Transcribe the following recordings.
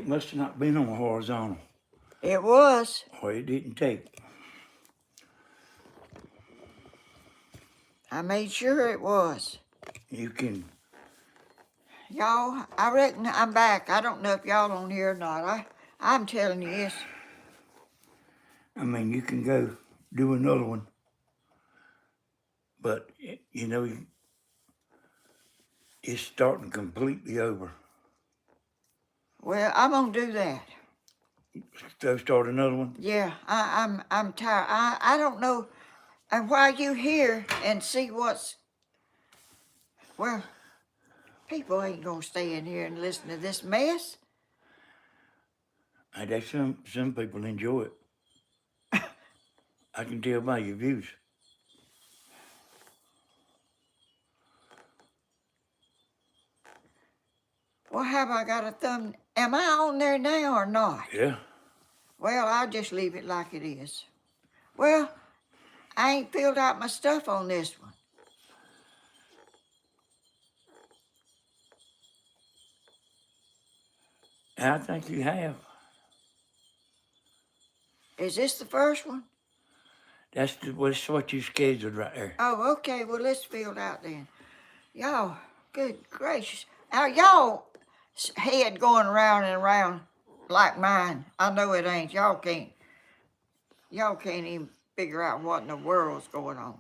It must have not been on horizontal. It was. Or it didn't take. I made sure it was. You can. Y'all, I reckon I'm back. I don't know if y'all on here or not. I'm telling you this. I mean, you can go do another one. But, you know, it's starting completely over. Well, I'm gonna do that. So start another one? Yeah, I'm tired. I don't know. And while you hear and see what's, well, people ain't gonna stay in here and listen to this mess. I guess some people enjoy it. I can tell by your views. Well, have I got a thumb? Am I on there now or not? Yeah. Well, I'll just leave it like it is. Well, I ain't filled out my stuff on this one. I think you have. Is this the first one? That's what you scheduled right there. Oh, okay. Well, let's fill it out then. Y'all, good gracious. Now, y'all head going around and around like mine. I know it ain't. Y'all can't even figure out what in the world's going on.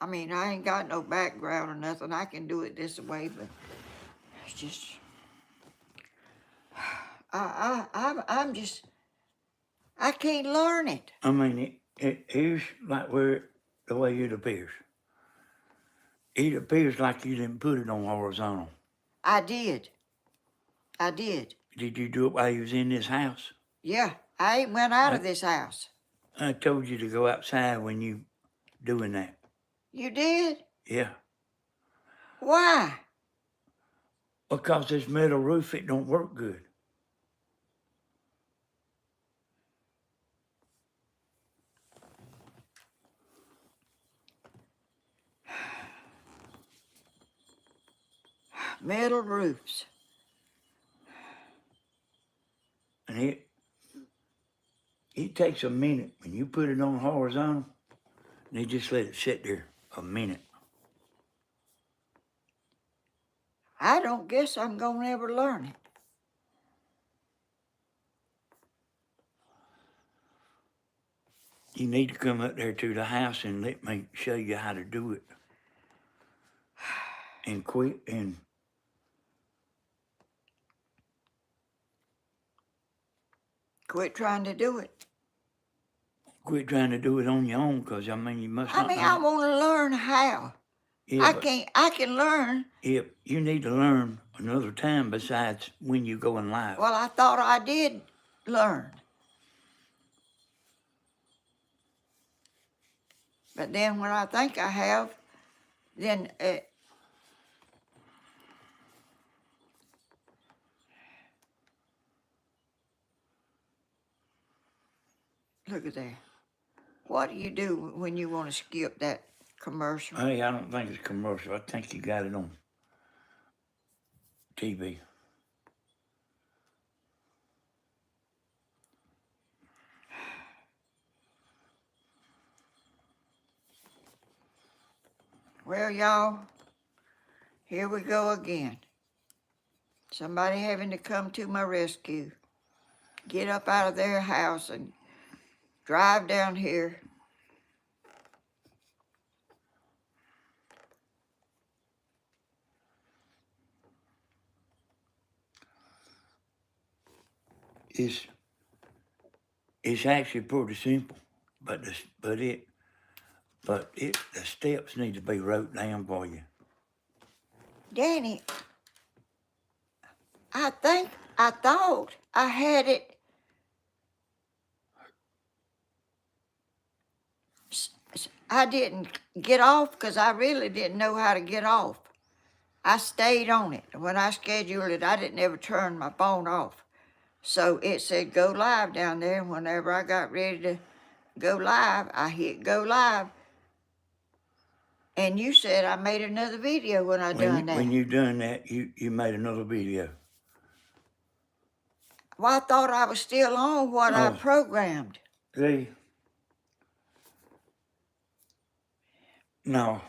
I mean, I ain't got no background or nothing. I can do it this way, but it's just, I'm just, I can't learn it. I mean, here's like the way it appears. It appears like you didn't put it on horizontal. I did. Did you do it while you was in this house? Yeah, I ain't went out of this house. I told you to go outside when you doing that. You did? Yeah. Why? Because this metal roof, it don't work good. Metal roofs. And it takes a minute. When you put it on horizontal, they just let it sit there a minute. I don't guess I'm going to ever learn it. You need to come up there to the house and let me show you how to do it. And quit trying to do it. Quit trying to do it on your own, because, I mean, you must not know. I want to learn how. Yeah, I can learn. Yeah, you need to learn another time besides when you going live. Well, I thought I did learn. But then when I think I have, then look at that. What do you do when you want to skip that commercial? Hey, I don't think it's commercial. I think you got it on TV. Well, y'all, here we go again. Somebody having to come to my rescue. Get up out of their house and drive down here. It's actually pretty simple, but the steps need to be wrote down for you. Danny, I thought I had it. I didn't get off because I really didn't know how to get off. I stayed on it. When I scheduled it, I didn't ever turn my phone off. So it said go live down there. And whenever I got ready to go live, I hit go live. And you said I made another video when I done that. When you done that, you made another video. Well, I thought I was still on what I Oh. programmed. See? No.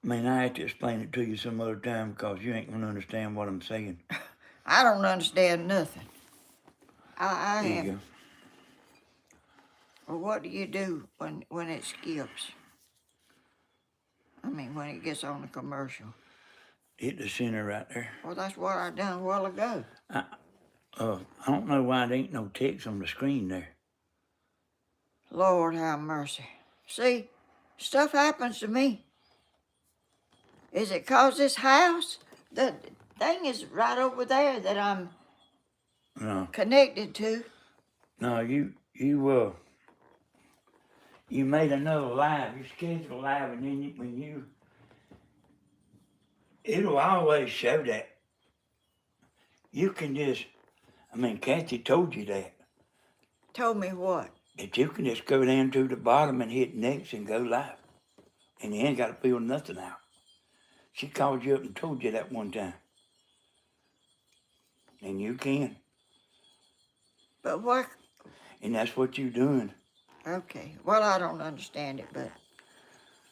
I mean, I have to explain it to you some other time because you ain't gonna understand what I'm saying. I don't understand nothing. I There am. you go. Well, what do you do when it skips? I mean, when it gets on the commercial. Hit the center right there. Well, that's what I done a while ago. I don't know why there ain't no text on the screen there. Lord have mercy. See, stuff happens to me. Is it 'cause this house? The thing is right over there that I'm No, connected to. no, you made another live. You scheduled a live, and then it'll always show that. You can just, I mean, Kathy told you that. Told me what? That you can just go down to the bottom and hit next and go live. And you ain't got to fill nothing out. She called you up and told you that one time. And you can. But what? And that's what you're doing. Okay. Well, I don't understand it, but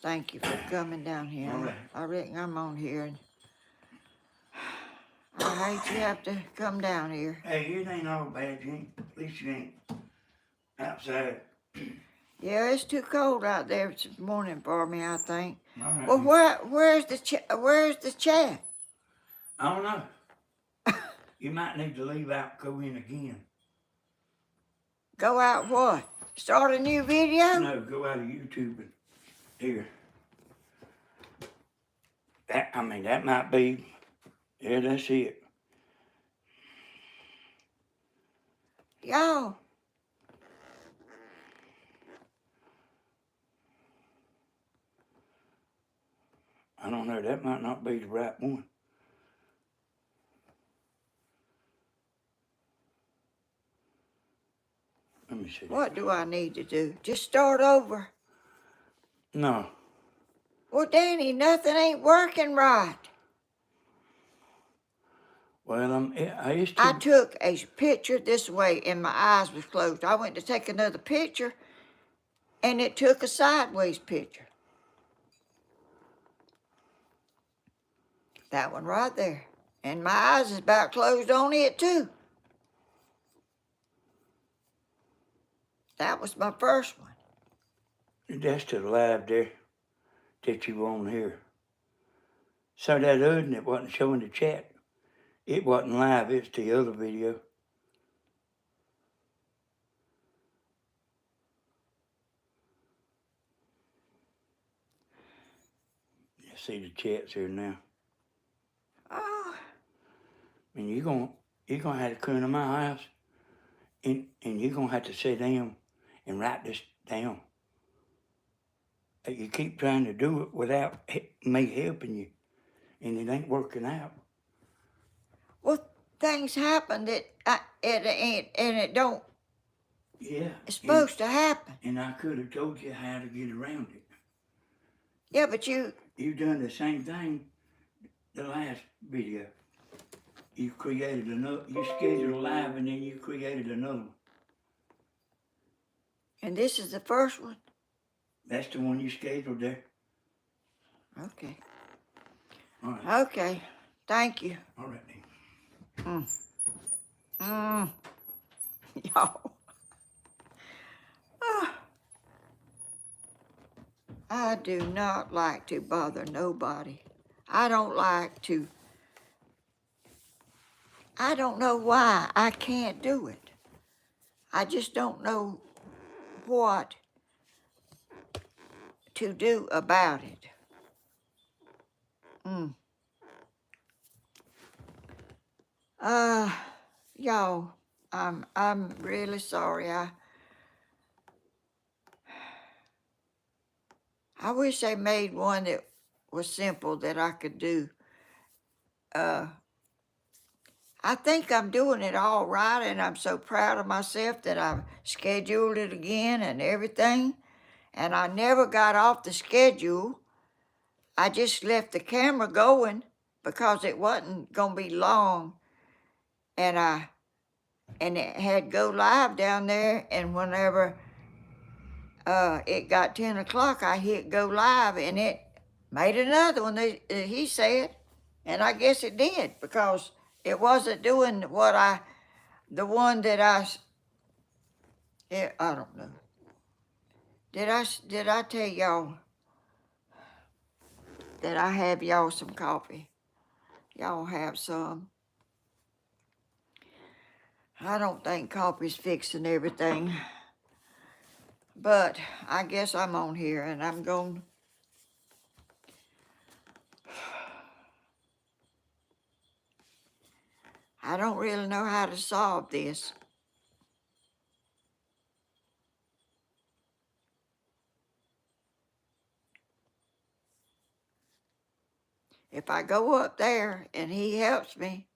thank you for coming down here. All right. I reckon I'm on here. And I hate you have to come down here. Hey, it ain't all bad, you ain't. At least you ain't outside. Yeah, it's too cold out there this morning for me, I think. All right. Well, where's the chat? I don't know. You might need to leave out and go in again. Go out what? Start a new video? No, go out of YouTube and here. That might be, yeah, that's it. Y'all. I don't know, that might not be the right one. Let me see. What do I need to do? Just start over? No. Well, Danny, nothing ain't working right. Well, I I took a picture this way and my eyes was closed. I went to take another picture and it took a sideways picture. That one right there. And my eyes is about closed on it too. That was my first one. That's to the live there that you on here. So that other one that wasn't showing the chat, it wasn't live, it's the other video. You see the chats here now. Oh. And you're gonna have to come to my house and you're gonna have to sit down and write this down. You keep trying to do it without me helping you, and it ain't working out. Well, things happen that it ain't, and it don't. Yeah. It's supposed to happen. And I could have told you how to get around it. Yeah, but you done the same thing the last video. You created another, you scheduled a live and then you created another one. And this is the first one? That's the one you scheduled there. Okay. All right. Okay. Thank you. All right then. Y'all. I do not like to bother nobody. I don't like to. I don't know why I can't do it. I just don't know what to do about it. Y'all, I'm really sorry. I wish they made one that was simple that I could do. I think I'm doing it all right, and I'm so proud of myself that I've scheduled it again and everything. And I never got off the schedule. I just left the camera going because it wasn't gonna be long, and it had go live down there. And whenever it got 10 o'clock, I hit go live, and it made another one. He said, and I guess it did because it wasn't doing the one that I don't know. Did I tell y'all that I have y'all some coffee? Y'all have some. I don't think coffee's fixing everything, but I guess I'm on here and I'm going. I don't really know how to solve this. If I go up there and he helps me,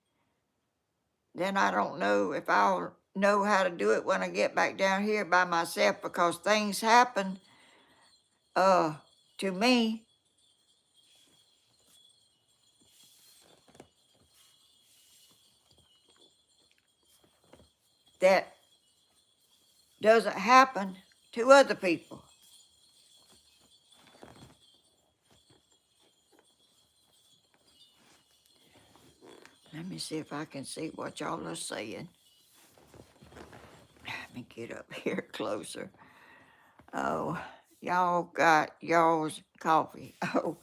then I don't know if I'll know how to do it when I get back down here by myself, because things happen to me that doesn't happen to other people. Let me see if I can see what y'all are saying. Let me get up here closer. Oh, y'all got y'all's coffee. Oh,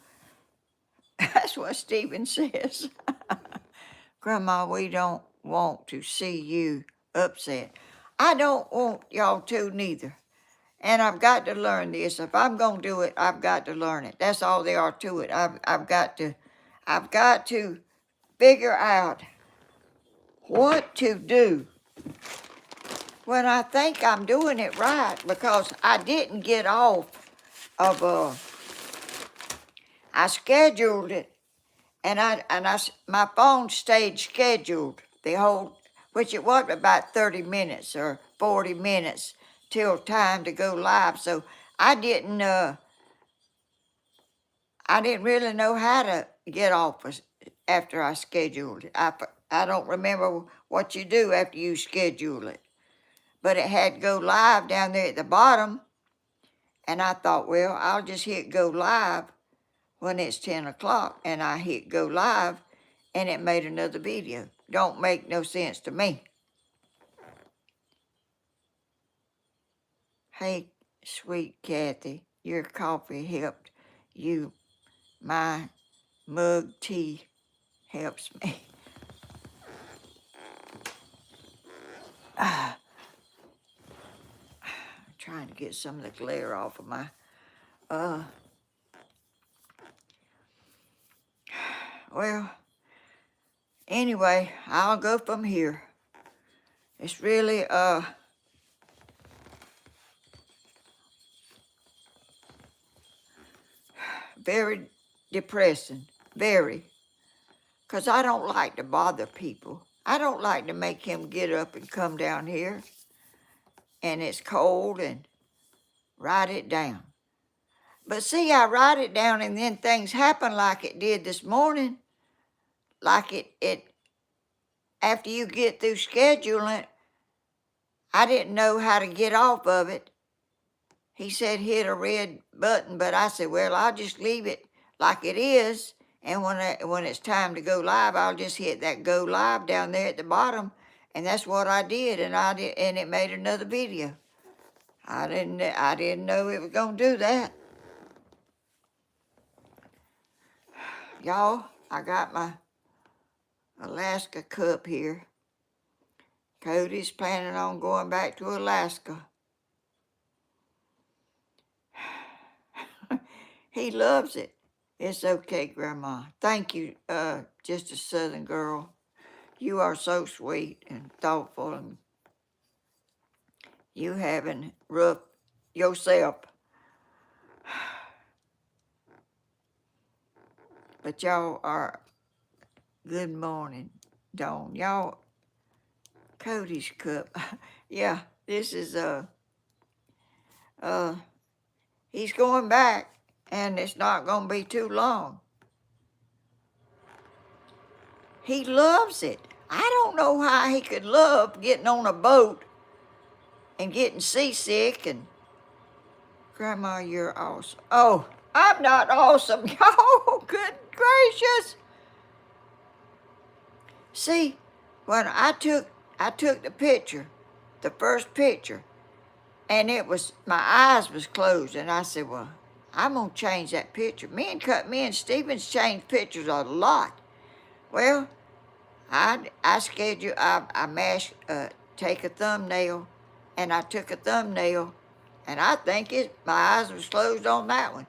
that's what Stephen says. Grandma, we don't want to see you upset. I don't want y'all to neither. And I've got to learn this. If I'm going to do it, I've got to learn it. That's all there are to it. I've got to figure out what to do when I think I'm doing it right, because I didn't get off of I scheduled it, and my phone stayed scheduled the whole, which it was about 30 minutes or 40 minutes till time to go live. So I didn't really know how to get off after I scheduled it. I don't remember what you do after you schedule it, but it had go live down there at the bottom, and I thought, well, I'll just hit go live when it's 10 o'clock, and I hit go live, and it made another video. Don't make no sense to me. Hey, sweet Kathy, your coffee helped you. My mug tea helps me. I'm trying to get some of the glare off of my, well, anyway, I'll go from here. It's really, very depressing, very, because I don't like to bother people. I don't like to make him get up and come down here, and it's cold, and write it down. But see, I write it down, and then things happen like it did this morning, like it after you get through scheduling, I didn't know how to get off of it. He said hit a red button, but I said, well, I'll just leave it like it is, and when it's time to go live, I'll just hit that go live down there at the bottom, and that's what I did, and it made another video. I didn't know it was gonna do that. Y'all, I got my Alaska cup here. Cody's planning on going back to Alaska. He loves it. It's okay, Grandma. Thank you, just a Southern girl. You are so sweet and thoughtful, and you having rough yourself. But y'all are, good morning, Dawn. Y'all, Cody's cup. Yeah, this is, he's going back, and it's not going to be too long. He loves it. I don't know how he could love getting on a boat and getting seasick. And Grandma, you're awesome. Oh, I'm not awesome, y'all. Good gracious. See, when I took the picture, the first picture, and it was, my eyes was closed, and I said, well, I'm gonna change that picture. Me and Stevens changed pictures a lot. Well, I mashed, take a thumbnail, and I took a thumbnail, and I think my eyes was closed on that one,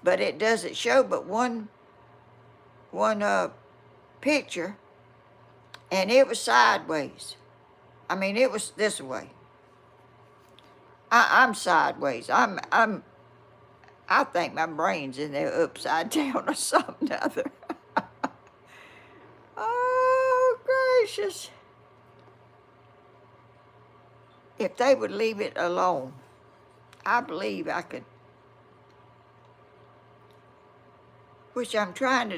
but it doesn't show but one picture, and it was sideways. I mean, it was this way. I'm sideways. I think my brain's in there upside down or something other. Oh, gracious. If they would leave it alone, I believe I could, which I'm trying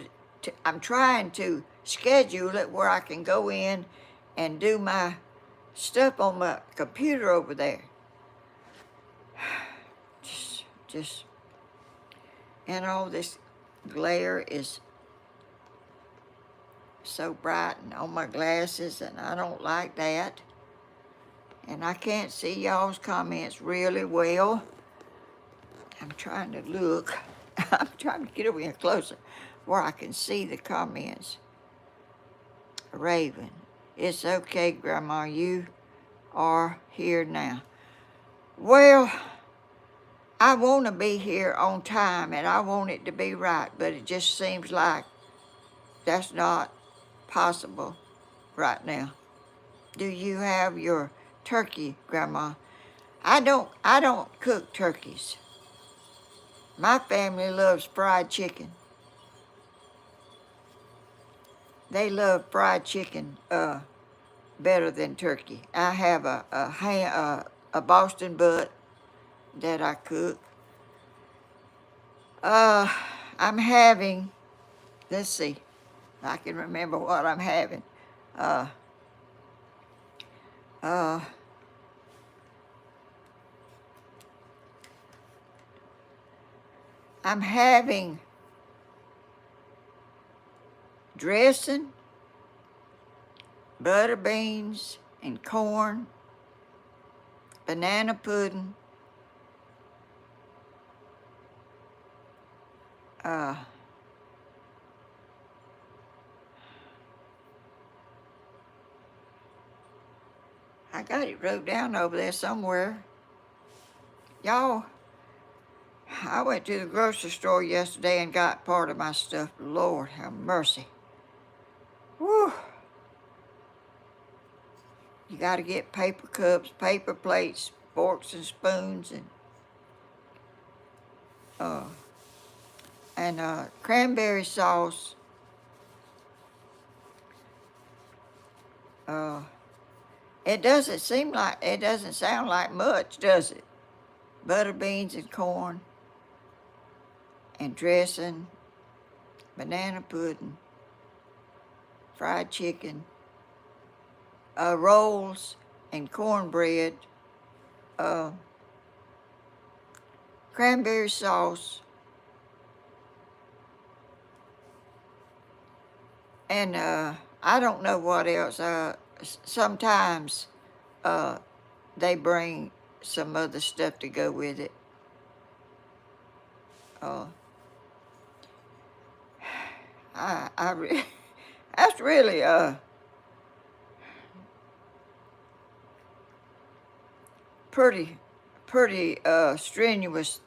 to schedule it where I can go in and do my stuff on my computer over there. Just, and all this glare is so bright and on my glasses, and I don't like that. And I can't see y'all's comments really well. I'm trying to look. I'm trying to get over here closer where I can see the comments. Raven, it's okay, Grandma, you are here now. Well, I want to be here on time, and I want it to be right, but it just seems like that's not possible right now. Do you have your turkey, Grandma? I don't cook turkeys. My family loves fried chicken. They love fried chicken better than turkey. I have a Boston butt that I cook. I'm having, let's see, I can remember what I'm having. I'm having dressing, butter beans and corn, banana pudding, I got it wrote down over there somewhere. Y'all, I went to the grocery store yesterday and got part of my stuff. Lord have mercy. Whew. You got to get paper cups, paper plates, forks and spoons, and cranberry sauce. It doesn't sound like much, does it? Butter beans and corn and dressing, banana pudding, fried chicken, rolls and cornbread, cranberry sauce, and I don't know what else. Sometimes they bring some other stuff to go with it. That's really pretty strenuous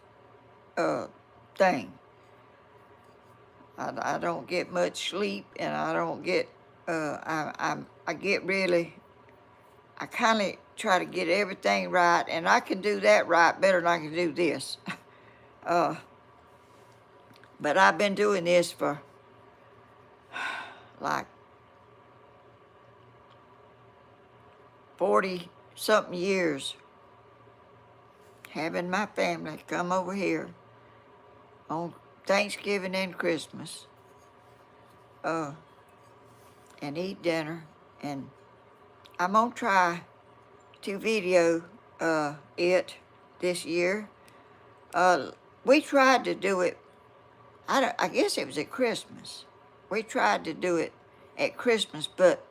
thing. I don't get much sleep, and I don't get I get really, I kind of try to get everything right, and I can do that right better than I can do this. But I've been doing this for like 40-something years having my family come over here on Thanksgiving and Christmas and eat dinner. And I'm going to try to video it this year. We tried to do it, I guess it was at Christmas. We tried to do it at Christmas, but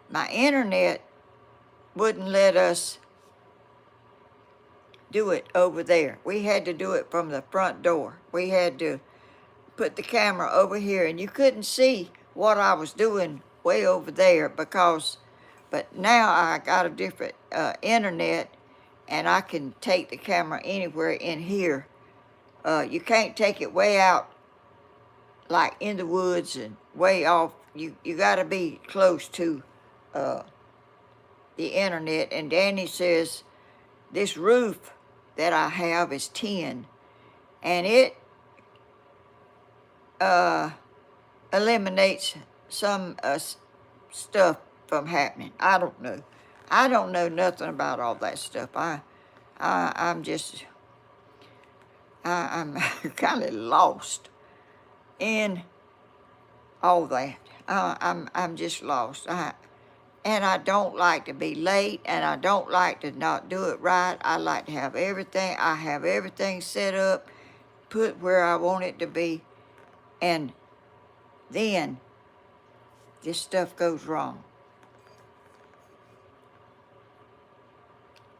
my internet wouldn't let us do it over there. We had to do it from the front door. We had to put the camera over here, and you couldn't see what I was doing way over there but now I got a different internet, and I can take the camera anywhere in here. You can't take it way out, like in the woods and way off. You got to be close to the internet. And Danny says this roof that I have is tin, and it eliminates some stuff from happening. I don't know. I don't know nothing about all that stuff. I'm kind of lost in all that. I'm just lost. And I don't like to be late, and I don't like to not do it right. I like to have everything. I have everything set up, put where I want it to be, and then this stuff goes wrong.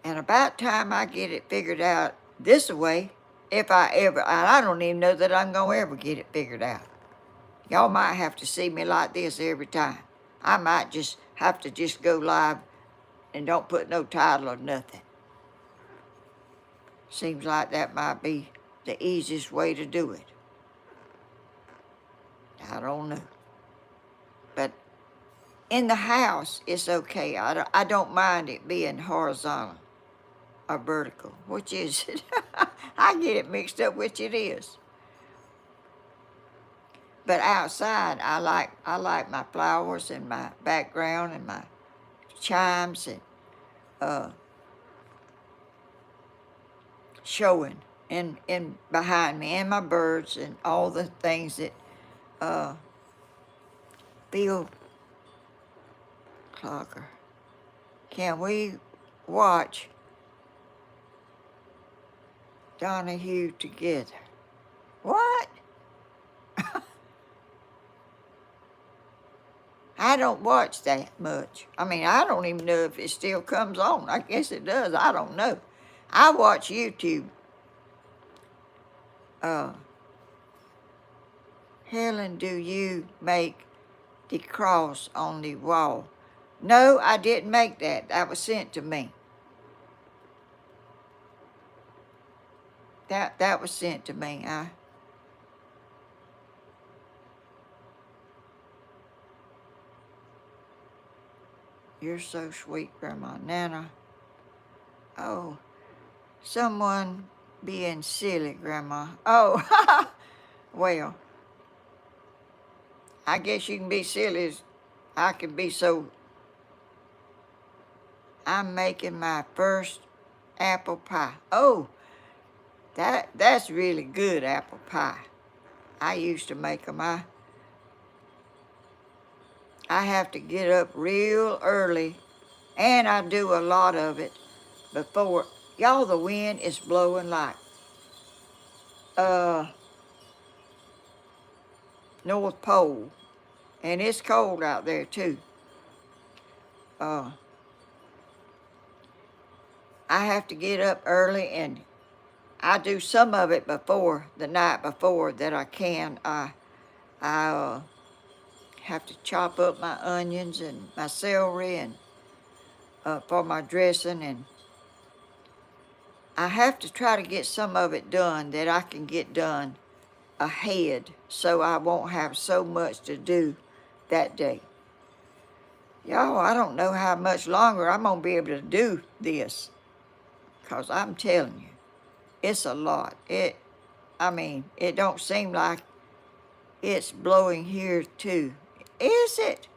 And about time I get it figured out this way, if I ever, and I don't even know that I'm going to ever get it figured out. Y'all might have to see me like this every time. I might just have to just go live and don't put no title or nothing. Seems like that might be the easiest way to do it. I don't know. But in the house, it's okay. I don't mind it being horizontal or vertical. Which is it? I get it mixed up which it is. But outside, I like my flowers and my background and my chimes and showing in behind me, and my birds and all the things that Bill Clocker. Can we watch Donahue together? What? I don't watch that much. I mean, I don't even know if it still comes on. I guess it does. I don't know. I watch YouTube. Helen, do you make the cross on the wall? No, I didn't make that. That was sent to me. That was sent to me. You're so sweet, Grandma. Nana. Oh, someone being silly, Grandma. Oh, well, I guess you can be silly as I can be. So I'm making my first apple pie. Oh, that's really good apple pie. I used to make them. I have to get up real early, and I do a lot of it before. Y'all, the wind is blowing like North Pole, and it's cold out there too. I have to get up early, and I do some of it before the night before that I can. I have to chop up my onions and my celery and for my dressing, and I have to try to get some of it done that I can get done ahead, so I won't have so much to do that day. Y'all, I don't know how much longer I'm going to be able to do this, because I'm telling you, it's a lot. It don't seem like it's blowing here too. Is it?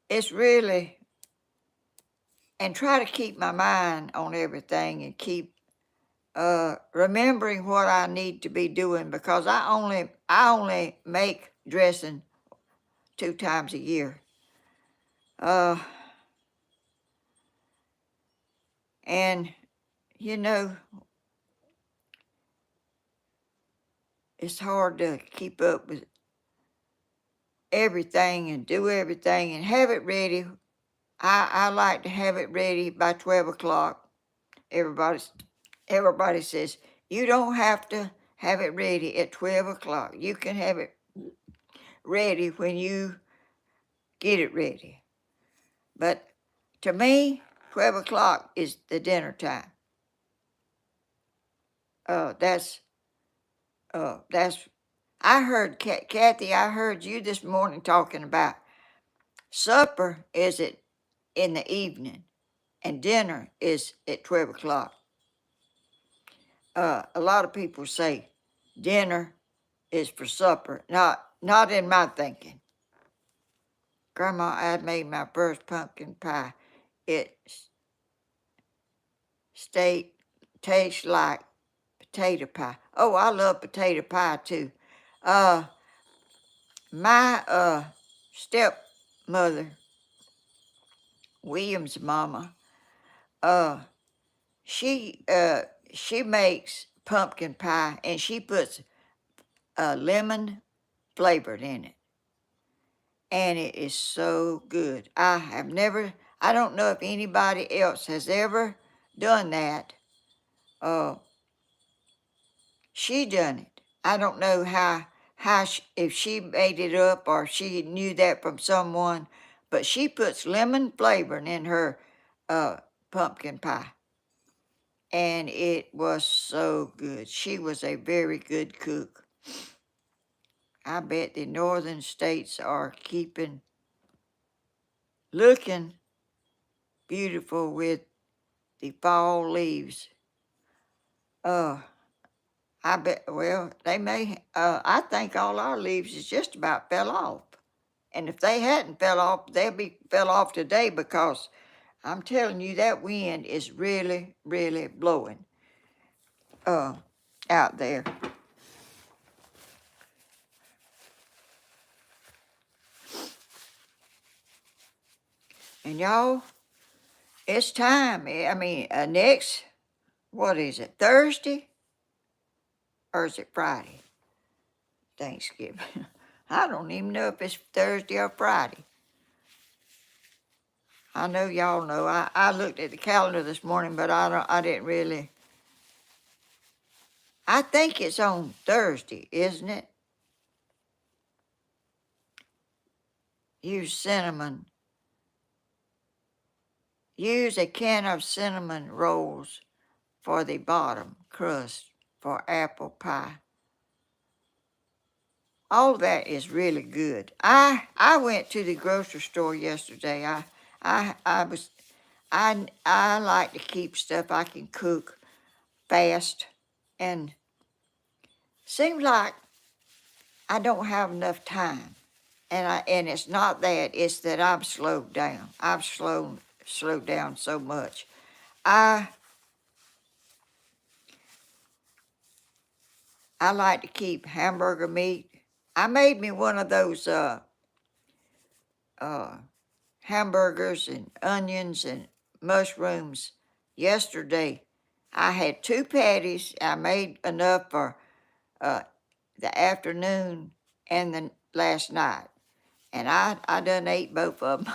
It's really, and try to keep my mind on everything and keep remembering what I need to be doing, because I only make dressing 2 times a year. Uh, and you know, it's hard to keep up with everything and do everything and have it ready. I like to have it ready by 12 o'clock. Everybody says, you don't have to have it ready at 12 o'clock. You can have it ready when you get it ready. But to me, 12 o'clock is the dinner time. That's, I heard, Kathy, I heard you this morning talking about supper is in the evening and dinner is at 12 o'clock. A lot of people say dinner is for supper. Not in my thinking. Grandma, I made my first pumpkin pie. It tastes like potato pie. Oh, I love potato pie too. My stepmother, William's mama, uh, she makes pumpkin pie and she puts lemon flavored in it, and it is so good. I don't know if anybody else has ever done that. Uh, she done it. I don't know if she made it up or she knew that from someone, but she puts lemon flavoring in her pumpkin pie, and it was so good. She was a very good cook. I bet the northern states are looking beautiful with the fall leaves. Uh, I bet, well, they may, I think all our leaves is just about fell off. And if they hadn't fell off, fell off today, because I'm telling you that wind is really, really blowing out there. And y'all, it's time. I mean, next, what is it, Thursday? Or is it Friday? Thanksgiving. I don't even know if it's Thursday or Friday. I know y'all know. I looked at the calendar this morning, but I didn't really. I think it's on Thursday, isn't it? Use cinnamon. Use a can of cinnamon rolls for the bottom crust for apple pie. All that is really good. I went to the grocery store yesterday. I like to keep stuff I can cook fast, and seems like I don't have enough time. And it's not that, it's that I'm slowed down. I've slowed down so much. I like to keep hamburger meat. I made me one of those hamburgers and onions and mushrooms yesterday. I had 2 patties. I made enough for the afternoon and the last night, and I done ate both of them.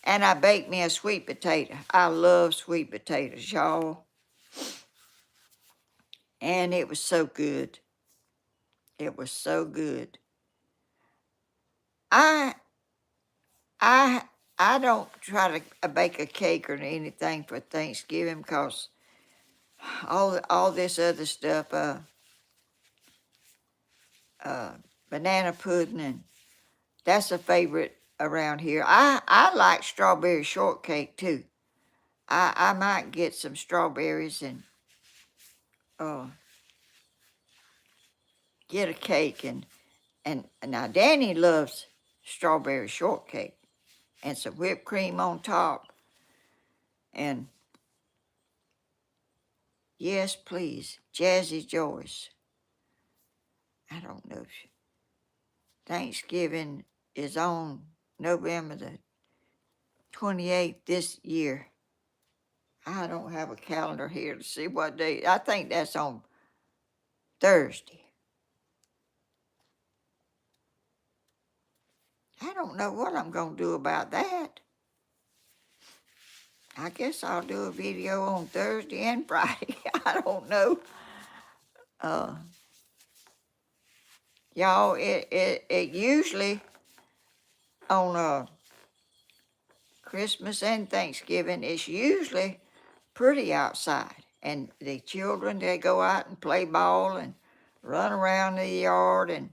And I baked me a sweet potato. I love sweet potatoes, y'all. And it was so good. It was so good. I I I don't try to bake a cake or anything for Thanksgiving, because all this other stuff, banana pudding, and that's a favorite around here. I like strawberry shortcake too. I might get some strawberries and get a cake, and now Danny loves strawberry shortcake and some whipped cream on top. And yes, please, Jazzy Joyce. I don't know. Thanksgiving is on November the 28th this year. I don't have a calendar here to see what day. I think that's on Thursday. I don't know what I'm going to do about that. I guess I'll do a video on Thursday and Friday. I don't know. Y'all, it usually on Christmas and Thanksgiving, it's usually pretty outside. And the children, they go out and play ball and run around the yard. And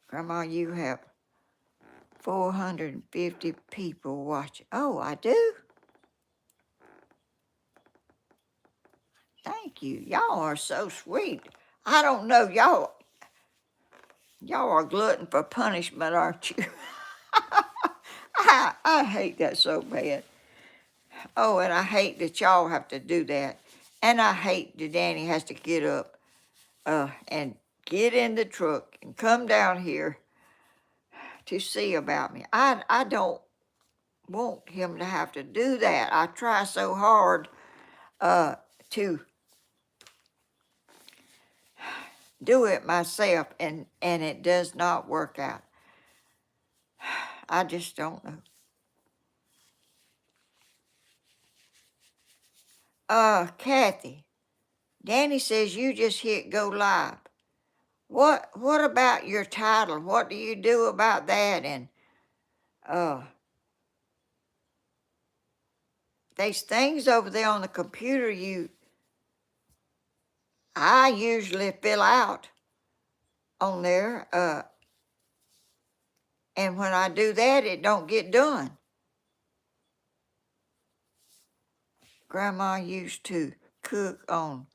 Grandma, you have 450 people watching. Oh, I do? Thank you. Y'all are so sweet. I don't know, y'all are glutton for punishment, aren't you? I hate that so bad. Oh, and I hate that y'all have to do that. And I hate that Danny has to get up and get in the truck and come down here to see about me. I don't want him to have to do that. I try so hard to do it myself, and it does not work out. I just don't know. Kathy, Danny says you just hit go live. What about your title? What do you do about that? And there's things over there on the computer I usually fill out on there. And when I do that, it don't get done. Grandma used to cook on,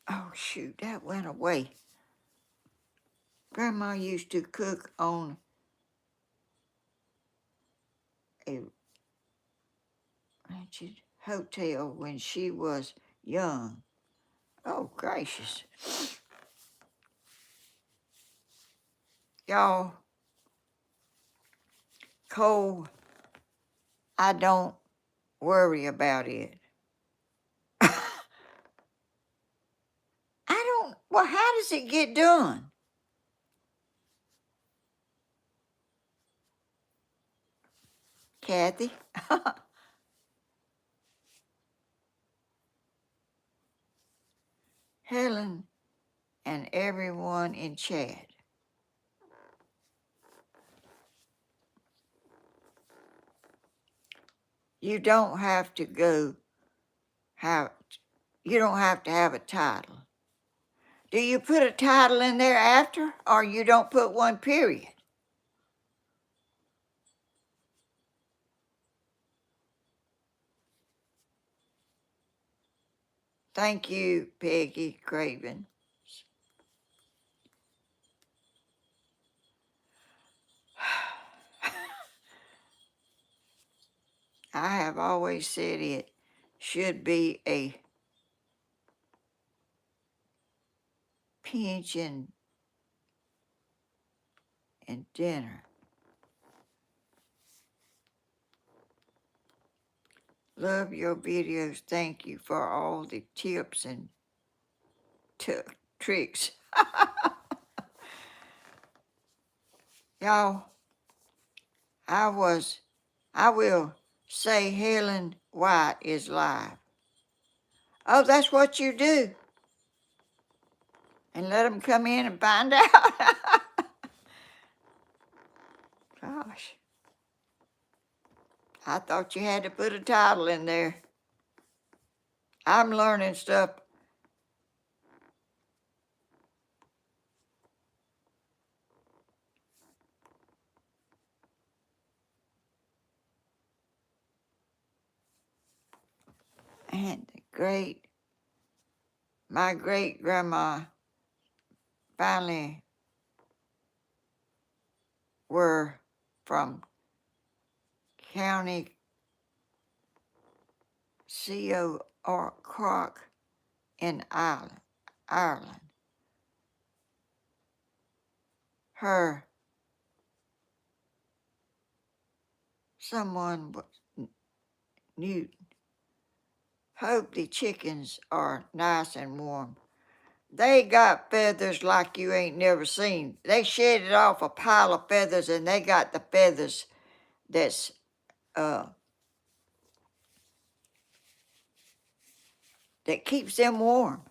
oh shoot, that went away. Grandma used to cook on a wretched hotel when she was young. Oh, gracious. Y'all, cold, I don't worry about it. Well, how does it get done? Kathy? Helen and everyone in chat. You don't have to you don't have to have a title. Do you put a title in there after, or you don't put one, period? Thank you, Peggy Craven. I have always said it should be a pension and dinner. Love your videos. Thank you for all the tips and tricks. Y'all, I will say Helen Wyatt is live. Oh, that's what you do. And let them come in and find out. Gosh. I thought you had to put a title in there. I'm learning stuff. And my great grandma finally were from County C.O. Crock in Ireland. Someone was Newton. Hope the chickens are nice and warm. They got feathers like you ain't never seen. They shedded off a pile of feathers, and they got the feathers that's that keeps them warm.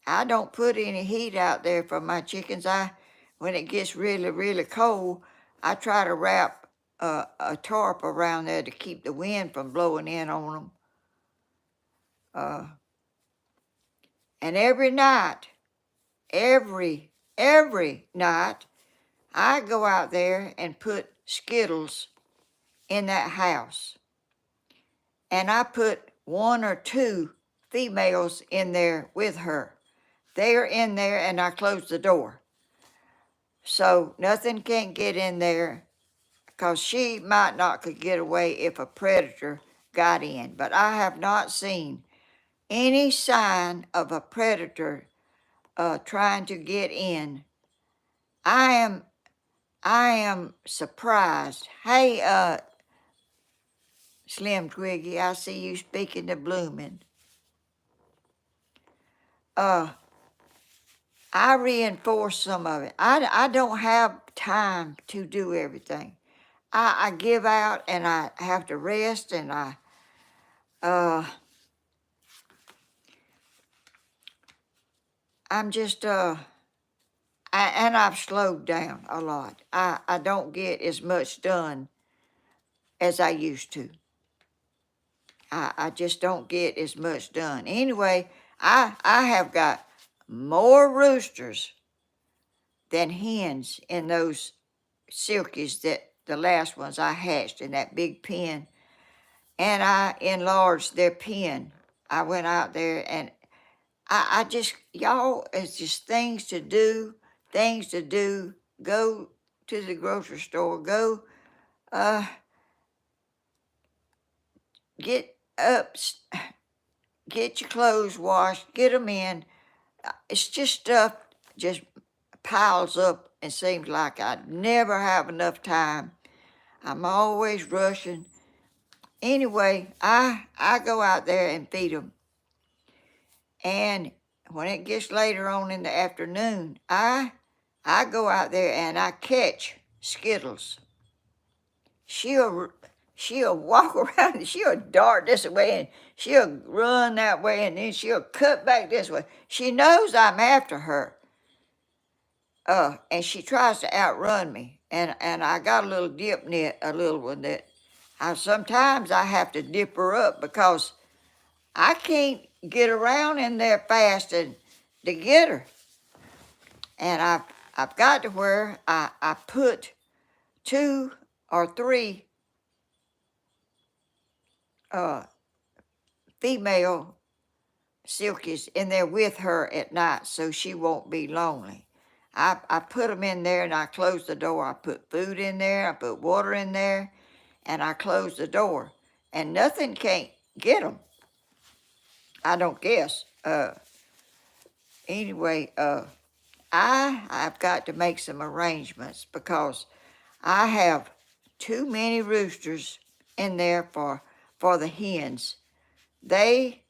I don't put any heat out there for my chickens. When it gets really, really cold, I try to wrap a tarp around there to keep the wind from blowing in on them. And every night, every night, I go out there and put Skittles in that house. And I put 1 or 2 females in there with her. They're in there, and I close the door. So nothing can get in there, because she might not could get away if a predator got in. But I have not seen any sign of a predator trying to get in. I am surprised. Hey, Slim Twiggy, I see you speaking to Blooming. I reinforce some of it. I don't have time to do everything. I give out, and I have to rest, and I'm just and I've slowed down a lot. I don't get as much done as I used to. I just don't get as much done. Anyway, I have got more roosters than hens in those silkies, that the last ones I hatched in that big pen. And I enlarged their pen. I went out there, and I just, y'all, it's just things to do. Go to the grocery store. Go get up, get your clothes washed, get them in. It's just stuff just piles up, and seems like I never have enough time. I'm always rushing. Anyway, I go out there and feed them. And when it gets later on in the afternoon, I go out there and I catch Skittles. She'll walk around, and she'll dart this way, and she'll run that way, and then she'll cut back this way. She knows I'm after her. And she tries to outrun me. And I got a little dip net, a little one that sometimes I have to dip her up, because I can't get around in there fast and to get her. And I've got to where I put 2 or 3 female silkies in there with her at night, so she won't be lonely. I put them in there, and I close the door. I put food in there, I put water in there, and I close the door. And nothing can't get them, I don't guess. Anyway, I've got to make some arrangements, because I have too many roosters in there for the hens. They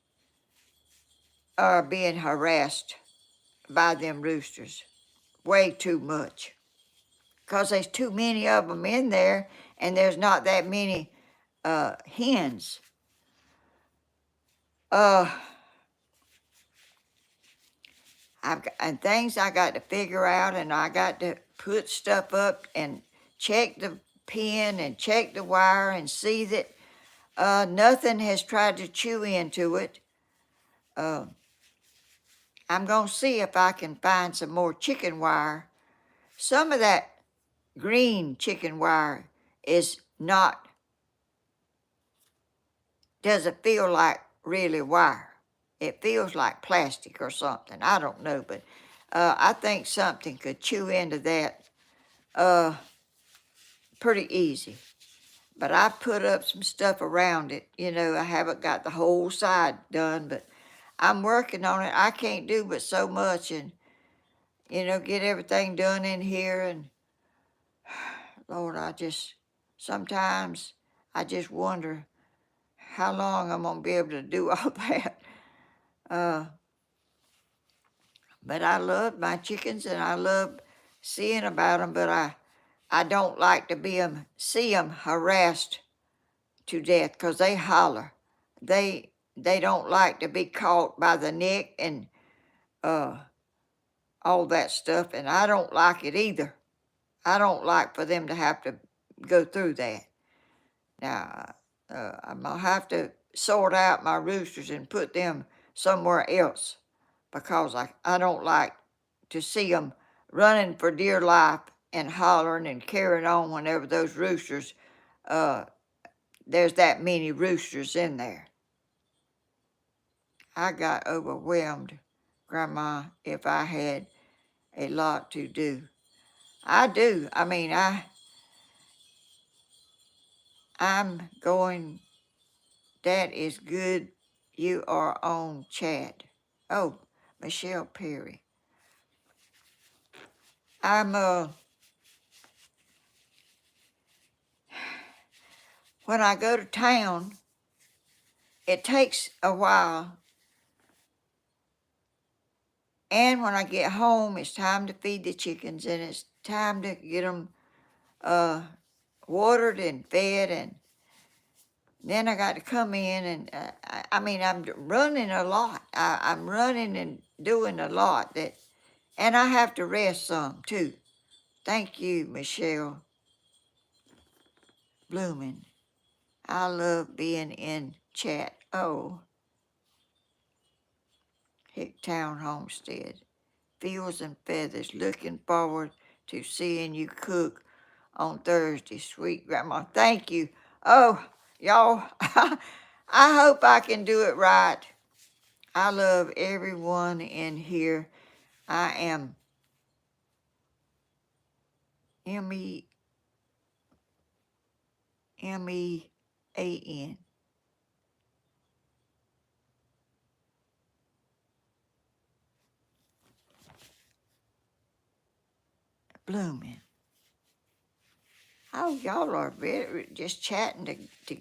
are being harassed by them roosters way too much, because there's too many of them in there, and there's not that many hens. And things I got to figure out, and I got to put stuff up and check the pin and check the wire and see that nothing has tried to chew into it. I'm going to see if I can find some more chicken wire. Some of that green chicken wire is not doesn't feel like really wire. It feels like plastic or something. I don't know, but I think something could chew into that pretty easy. But I put up some stuff around it. I haven't got the whole side done, but I'm working on it. I can't do but so much and, get everything done in here. And, Lord, sometimes I just wonder how long I'm going to be able to do all that. But I love my chickens and I love seeing about them, but I don't like to see them harassed to death because they holler. They don't like to be caught by the neck and all that stuff, and I don't like it either. I don't like for them to have to go through that. Now, I'm going to have to sort out my roosters and put them somewhere else because I don't like to see them running for dear life and hollering and carrying on whenever those roosters, there's that many roosters in there. I got overwhelmed, Grandma, if I had a lot to do. I do. I mean, I'm going, that is good. You are on chat. Oh, Michelle Perry. When I go to town, it takes a while. And when I get home, it's time to feed the chickens and it's time to get them watered and fed. And then I got to come in and, I'm running a lot. I'm running and doing a lot. And I have to rest some too. Thank you, Michelle Bloomin'. I love being in chat. Oh, Hicktown Homestead. Fields and feathers. Looking forward to seeing you cook on Thursday. Sweet Grandma. Thank you. Oh, y'all, I hope I can do it right. I love everyone in here. I am MEAN. Blooming. Oh, y'all are just chatting to.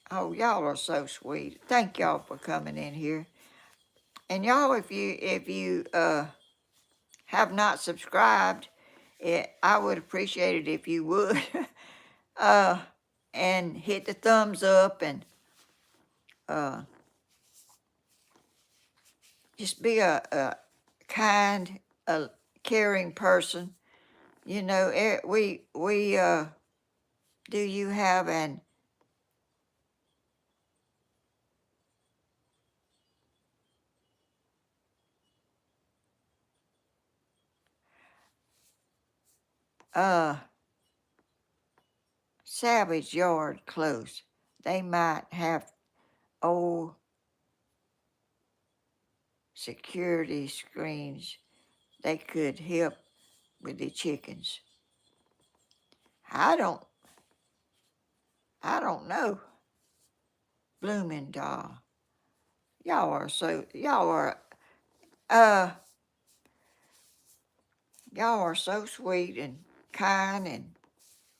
Oh, y'all are so sweet. Thank y'all for coming in here. And y'all, if you have not subscribed, I would appreciate it if you would. And hit the thumbs up and just be a kind, caring person. Do you have an salvage yard close? They might have old security screens. They could help with the chickens. I don't know. Blooming doll. Uh y'all are so sweet and kind and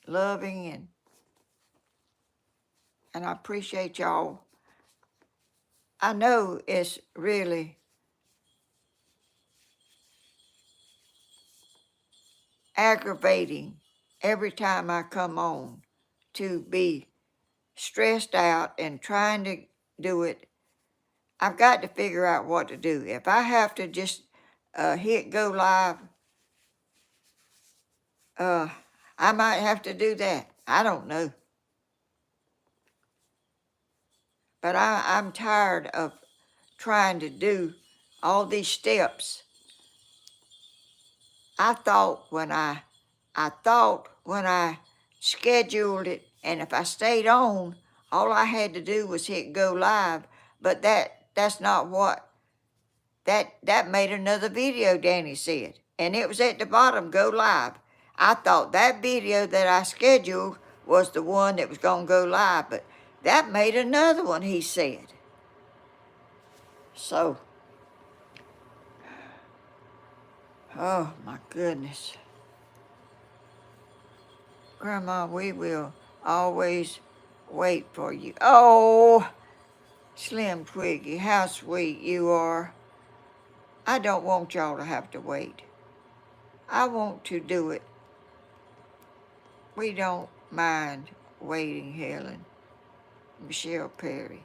loving and I appreciate y'all. I know it's really aggravating every time I come on to be stressed out and trying to do it. I've got to figure out what to do. If I have to just hit go live, I might have to do that. I don't know. But I'm tired of trying to do all these steps. I thought when I scheduled it, and if I stayed on, all I had to do was hit go live. But that's not what that made another video, Danny said, and it was at the bottom, go live. I thought that video that I scheduled was the one that was gonna go live, but that made another one, he said. So, oh my goodness. Grandma, we will always wait for you. Oh, Slim Twiggy, how sweet you are. I don't want y'all to have to wait. I want to do it. We don't mind waiting, Helen. Michelle Perry.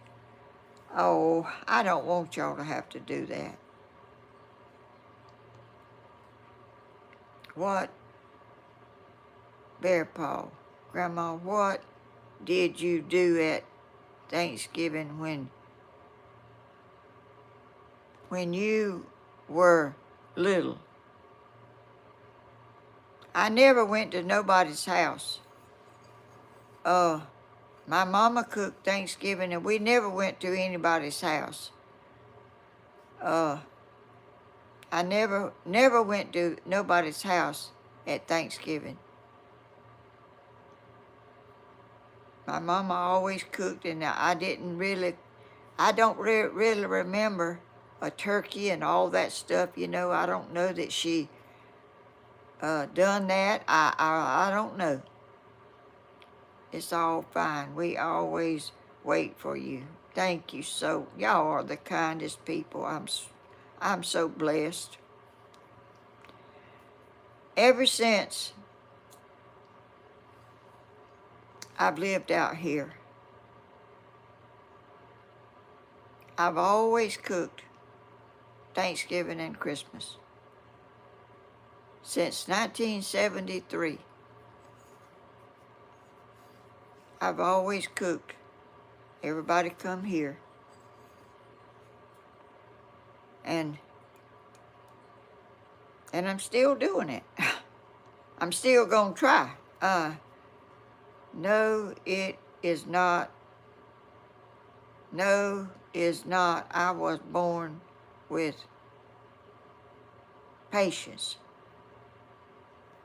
Oh, I don't want y'all to have to do that. What? Bear Paw. Grandma, what did you do at Thanksgiving when you were little? I never went to nobody's house. My mama cooked Thanksgiving and we never went to anybody's house. I never went to nobody's house at Thanksgiving. My mama always cooked, and I don't really remember a turkey and all that stuff. You know, I don't know that she done that. I don't know. It's all fine. We always wait for you. Thank you so. Y'all are the kindest people. I'm so blessed. Ever since I've lived out here, I've always cooked Thanksgiving and Christmas. Since 1973, I've always cooked. Everybody come here. And I'm still doing it. I'm still gonna try. No, it is not. No, is not. I was born with patience.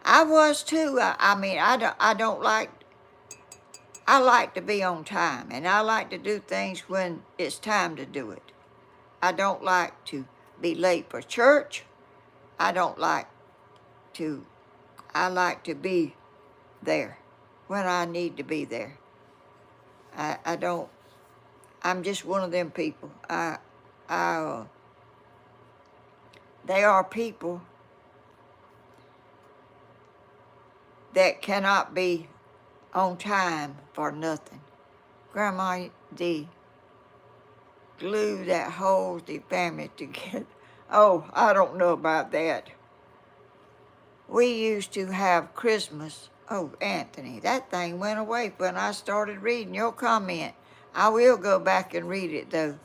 I was too. I like to be on time, and I like to do things when it's time to do it. I don't like to be late for church. I like to be there when I need to be there. I'm just one of them people. They are people that cannot be on time for nothing. Grandma, the glue that holds the family together. Oh, I don't know about that. We used to have Christmas. Oh, Anthony, that thing went away when I started reading your comment. I will go back and read it, though.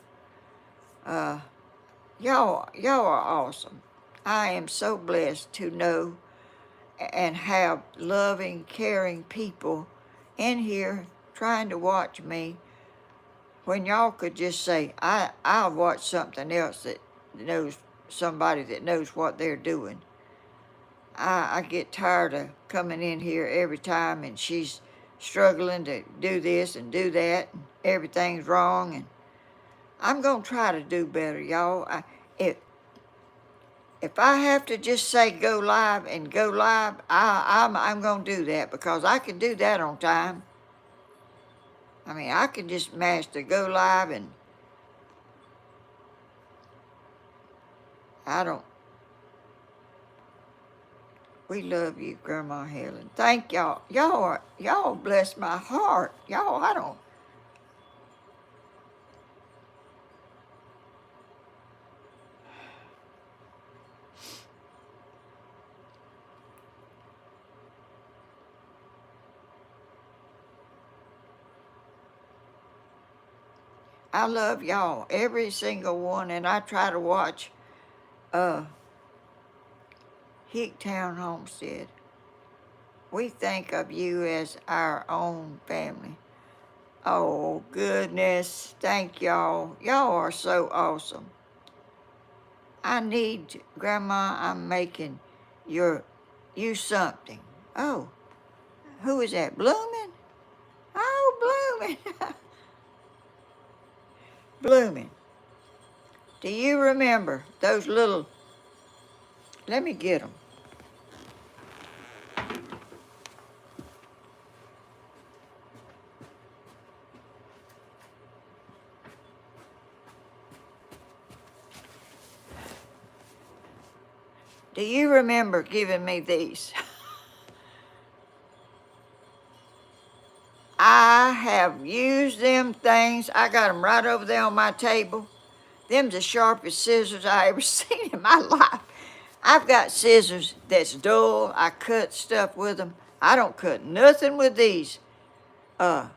Y'all are awesome. I am so blessed to know and have loving, caring people in here trying to watch me when y'all could just say, I'll watch something else that knows somebody that knows what they're doing. I get tired of coming in here every time and she's struggling to do this and do that and everything's wrong, and I'm going to try to do better, y'all. If I have to just say go live and go live, I'm going to do that because I can do that on time. I mean, I can just mash the go live and we love you, Grandma Helen. Thank y'all. Y'all bless my heart. Y'all, I love y'all, every single one, and I try to watch Hicktown Homestead. We think of you as our own family. Oh, goodness. Thank y'all. Y'all are so awesome. Grandma, I'm making you something. Oh, who is that? Blooming? Oh, Blooming. Blooming. Do you remember those little, let me get them. Do you remember giving me these? I have used them things. I got them right over there on my table. Them's the sharpest scissors I ever seen in my life. I've got scissors that's dull. I cut stuff with them. I don't cut nothing with these, but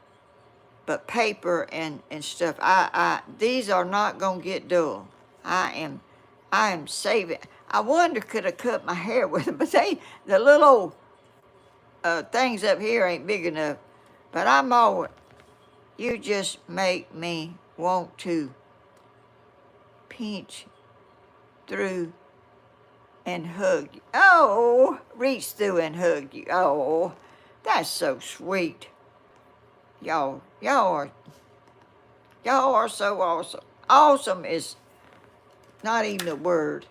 paper and stuff. These are not gonna get dull. I am saving. I wonder could I cut my hair with them, but the little old things up here ain't big enough. But I'm always, you just make me want to pinch through and hug you. Oh, reach through and hug you. Oh, that's so sweet. Y'all are so awesome. Awesome is not even a word.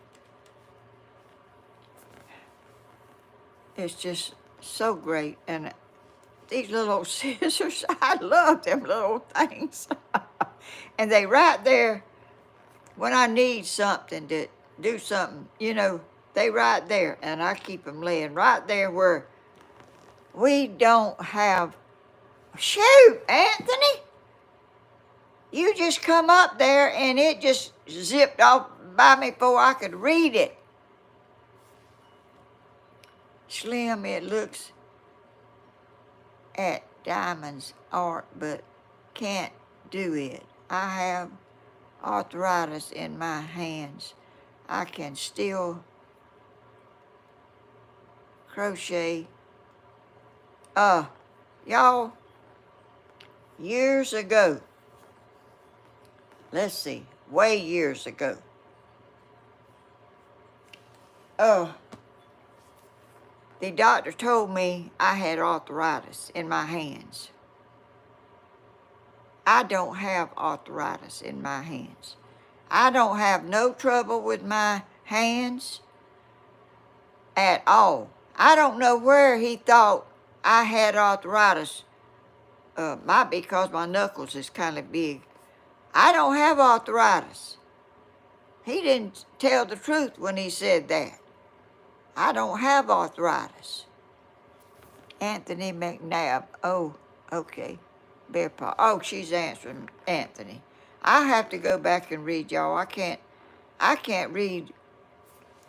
It's just so great. And these little scissors, I love them little things. And they right there when I need something to do something, they right there. And I keep them laying right there where we don't have. Shoot, Anthony, you just come up there and it just zipped off by me before I could read it. Slim, it looks at Diamond's art, but can't do it. I have arthritis in my hands. I can still crochet. Y'all, years ago, let's see, way years ago, the doctor told me I had arthritis in my hands. I don't have arthritis in my hands. I don't have no trouble with my hands at all. I don't know where he thought I had arthritis. Might be because my knuckles is kind of big. I don't have arthritis. He didn't tell the truth when he said that. I don't have arthritis. Anthony McNabb. Oh, okay. Bear paw. Oh, she's answering Anthony. I have to go back and read, y'all. I can't read.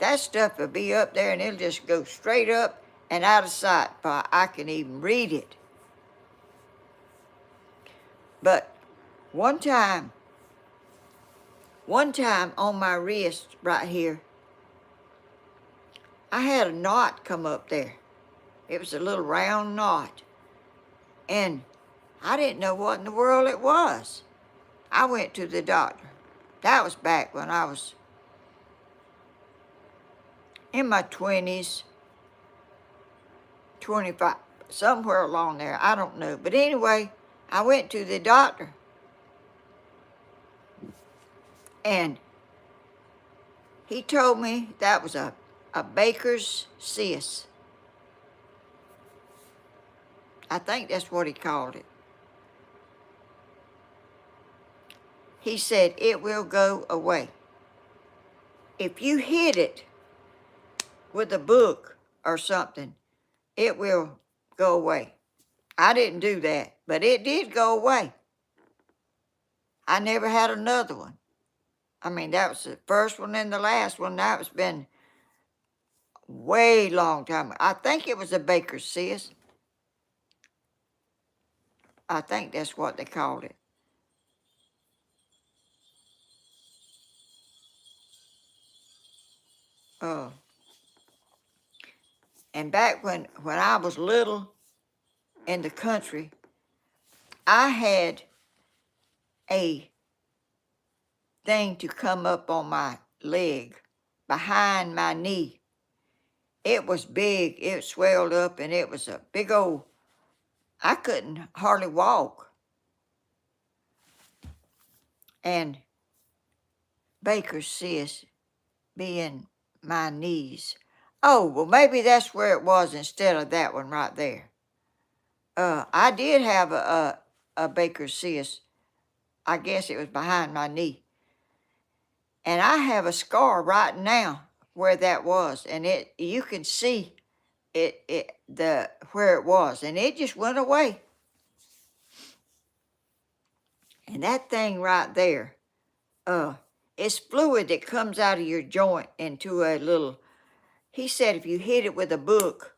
That stuff will be up there and it'll just go straight up and out of sight before I can even read it. But one time on my wrist right here, I had a knot come up there. It was a little round knot. And I didn't know what in the world it was. I went to the doctor. That was back when I was in my 20s, 25, somewhere along there. I don't know. But anyway, I went to the doctor. And he told me that was a baker's cyst. I think that's what he called it. He said it will go away. If you hit it with a book or something, it will go away. I didn't do that, but it did go away. I never had another one. I mean, that was the first one and the last one. That was been way long time. I think it was a baker's cyst. I think that's what they called it. And back when I was little in the country, I had a thing to come up on my leg behind my knee. It was big, it swelled up, and it was a big old, I couldn't hardly walk. And Baker's cyst being my knees. Oh, well, maybe that's where it was instead of that one right there. I did have a Baker's cyst. I guess it was behind my knee. And I have a scar right now where that was, and you can see the where it was, and it just went away. And that thing right there, it's fluid that comes out of your joint into a little. He said if you hit it with a book,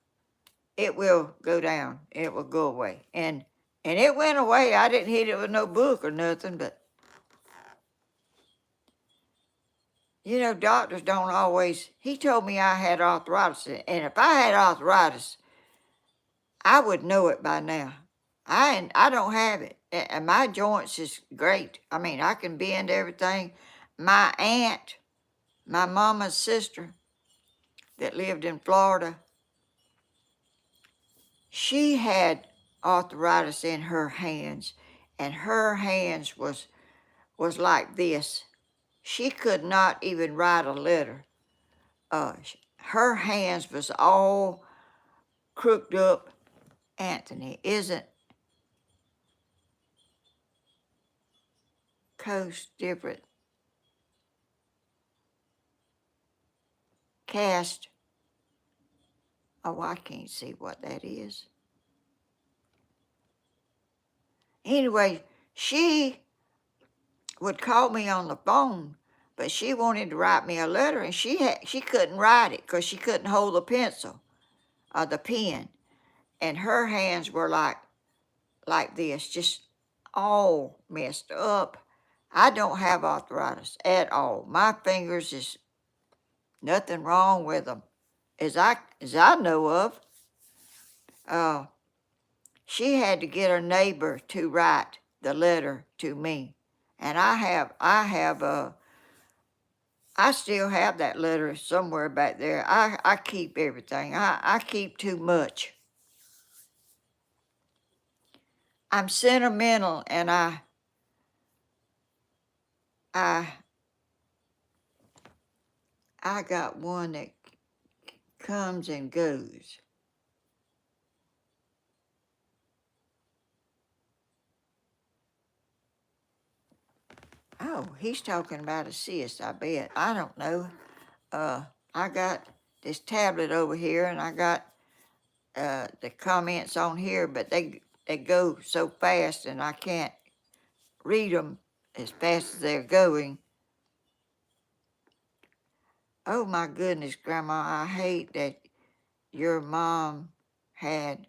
it will go down. It will go away, and it went away. I didn't hit it with no book or nothing, but you know, doctors don't always. He told me I had arthritis, and if I had arthritis, I would know it by now. I don't have it, and my joints is great. I mean, I can bend everything. My aunt, my mama's sister, that lived in Florida, she had arthritis in her hands, and her hands was like this. She could not even write a letter. Her hands was all crooked up. Anthony, isn't coast different? Cast. Oh, I can't see what that is. Anyway, she would call me on the phone, but she wanted to write me a letter, and she couldn't write it because she couldn't hold the pencil or the pen, and her hands were like this, just all messed up. I don't have arthritis at all. My fingers is nothing wrong with them, as I know of. She had to get her neighbor to write the letter to me, and I still have that letter somewhere back there. I keep everything. I keep too much. I'm sentimental, and I got one that comes and goes. Oh, he's talking about a cyst, I bet. I don't know. I got this tablet over here, and I got the comments on here, but they go so fast, and I can't read them as fast as they're going. Oh my goodness, Grandma, I hate that your mom had.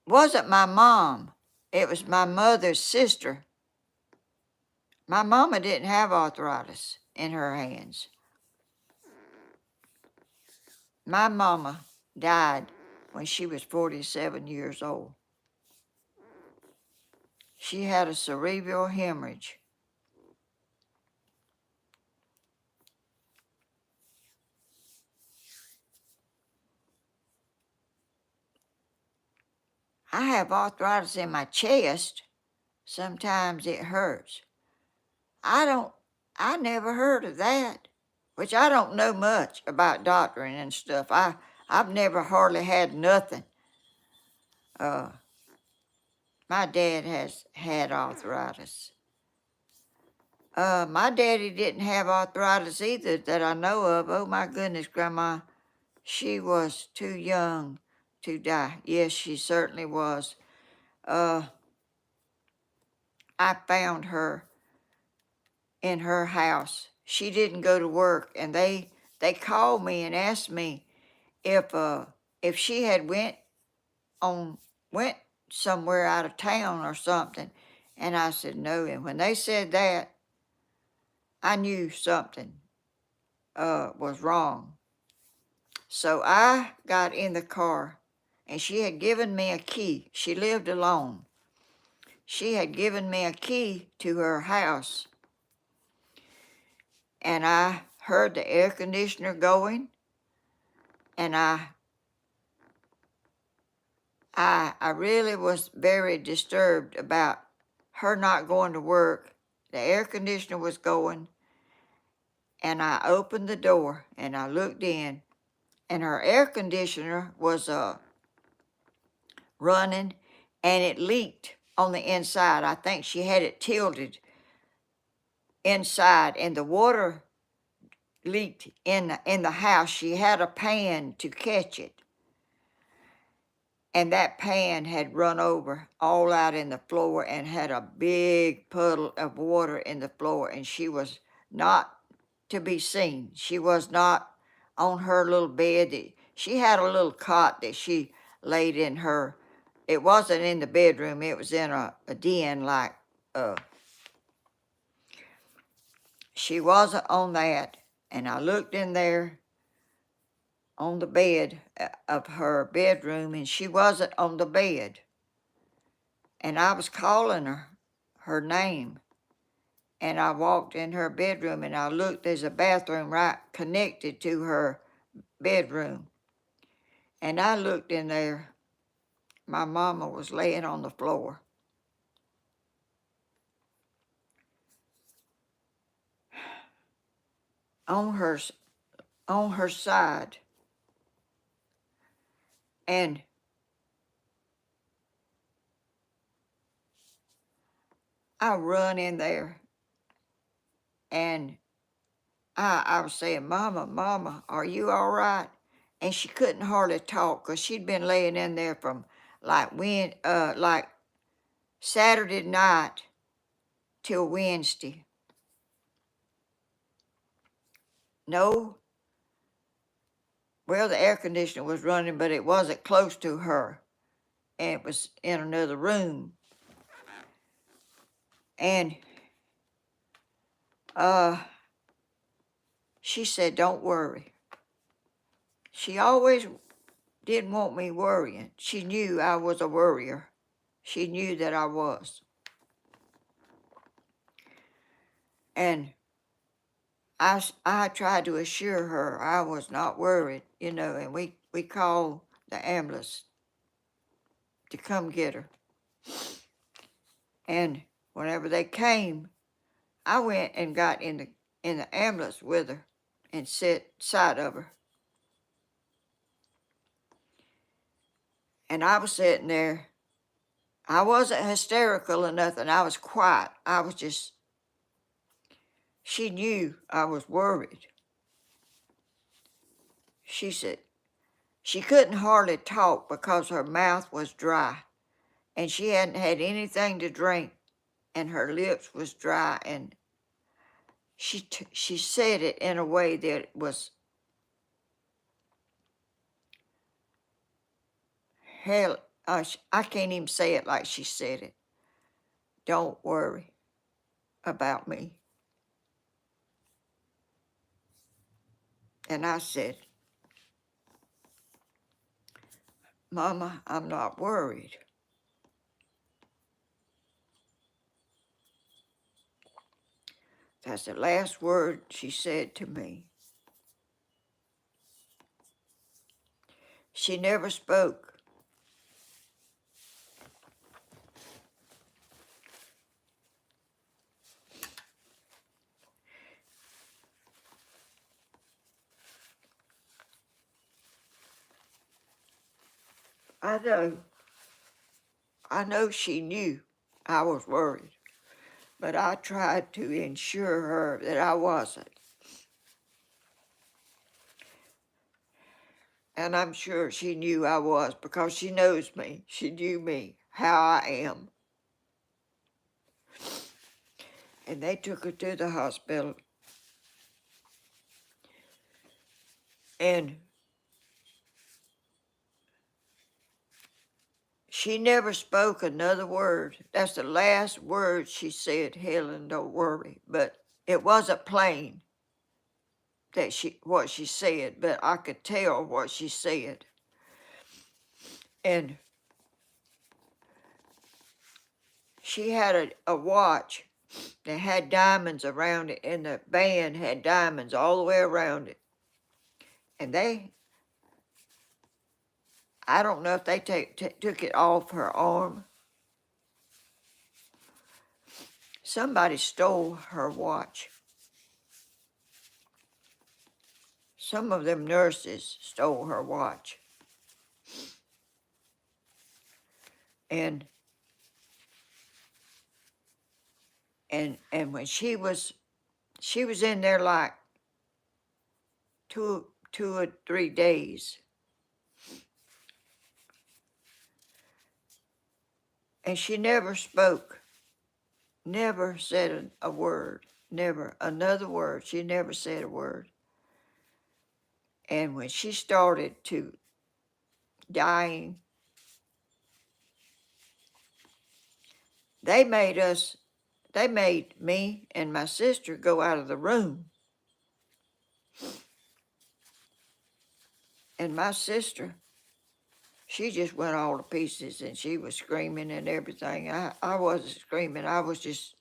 Wasn't my mom. It was my mother's sister. My mama didn't have arthritis in her hands. My mama died when she was 47 years old. She had a cerebral hemorrhage. I have arthritis in my chest. Sometimes it hurts. I never heard of that, which I don't know much about doctoring and stuff. I've never hardly had nothing. My dad has had arthritis. My daddy didn't have arthritis either that I know of. Oh my goodness, Grandma, she was too young to die. Yes, she certainly was. I found her in her house. She didn't go to work, and they called me and asked me if she had went somewhere out of town or something, and I said no. And when they said that, I knew something was wrong. So I got in the car, and she had given me a key. She lived alone. She had given me a key to her house, and I heard the air conditioner going, and I really was very disturbed about her not going to work. The air conditioner was going, and I opened the door and I looked in, and her air conditioner was running, and it leaked on the inside. I think she had it tilted inside, and the water leaked in the house. She had a pan to catch it, and that pan had run over all out in the floor and had a big puddle of water in the floor, and she was not to be seen. She was not on her little bed. She had a little cot that she laid in her. It wasn't in the bedroom. It was in a den, like, she wasn't on that. And I looked in there on the bed of her bedroom, and she wasn't on the bed. And I was calling her name. And I walked in her bedroom, and I looked. There's a bathroom right connected to her bedroom. And I looked in there. My mama was laying on the floor. On her side. And I run in there, and I was saying, "Mama, Mama, are you all right?" And she couldn't hardly talk because she'd been laying in there from like Saturday night till Wednesday. No, well, the air conditioner was running, but it wasn't close to her, and it was in another room. And she said, "Don't worry." She always didn't want me worrying. She knew I was a worrier. She knew that I was. And I tried to assure her I was not worried, and we called the ambulance to come get her. And whenever they came, I went and got in the ambulance with her and sat side of her. And I was sitting there. I wasn't hysterical or nothing. I was quiet. I was just, she knew I was worried. She said, she couldn't hardly talk because her mouth was dry, and she hadn't had anything to drink, and her lips was dry, and she said it in a way that was, hell, I can't even say it like she said it. "Don't worry about me." And I said, "Mama, I'm not worried." That's the last word she said to me. She never spoke. I know she knew I was worried, but I tried to ensure her that I wasn't. And I'm sure she knew I was because she knows me. She knew me, how I am. And they took her to the hospital. And she never spoke another word. That's the last word she said, "Helen, don't worry." But it wasn't plain. that what she said, but I could tell what she said. And she had a watch that had diamonds around it, and the band had diamonds all the way around it. And I don't know if they took it off her arm. Somebody stole her watch. Some of them nurses stole her watch. And when she was in there like two or 3 days. And she never spoke, never said a word, never another word. She never said a word. And when she started to dying, they made me and my sister go out of the room. And my sister, she just went all to pieces, and she was screaming and everything. I wasn't screaming. I was just,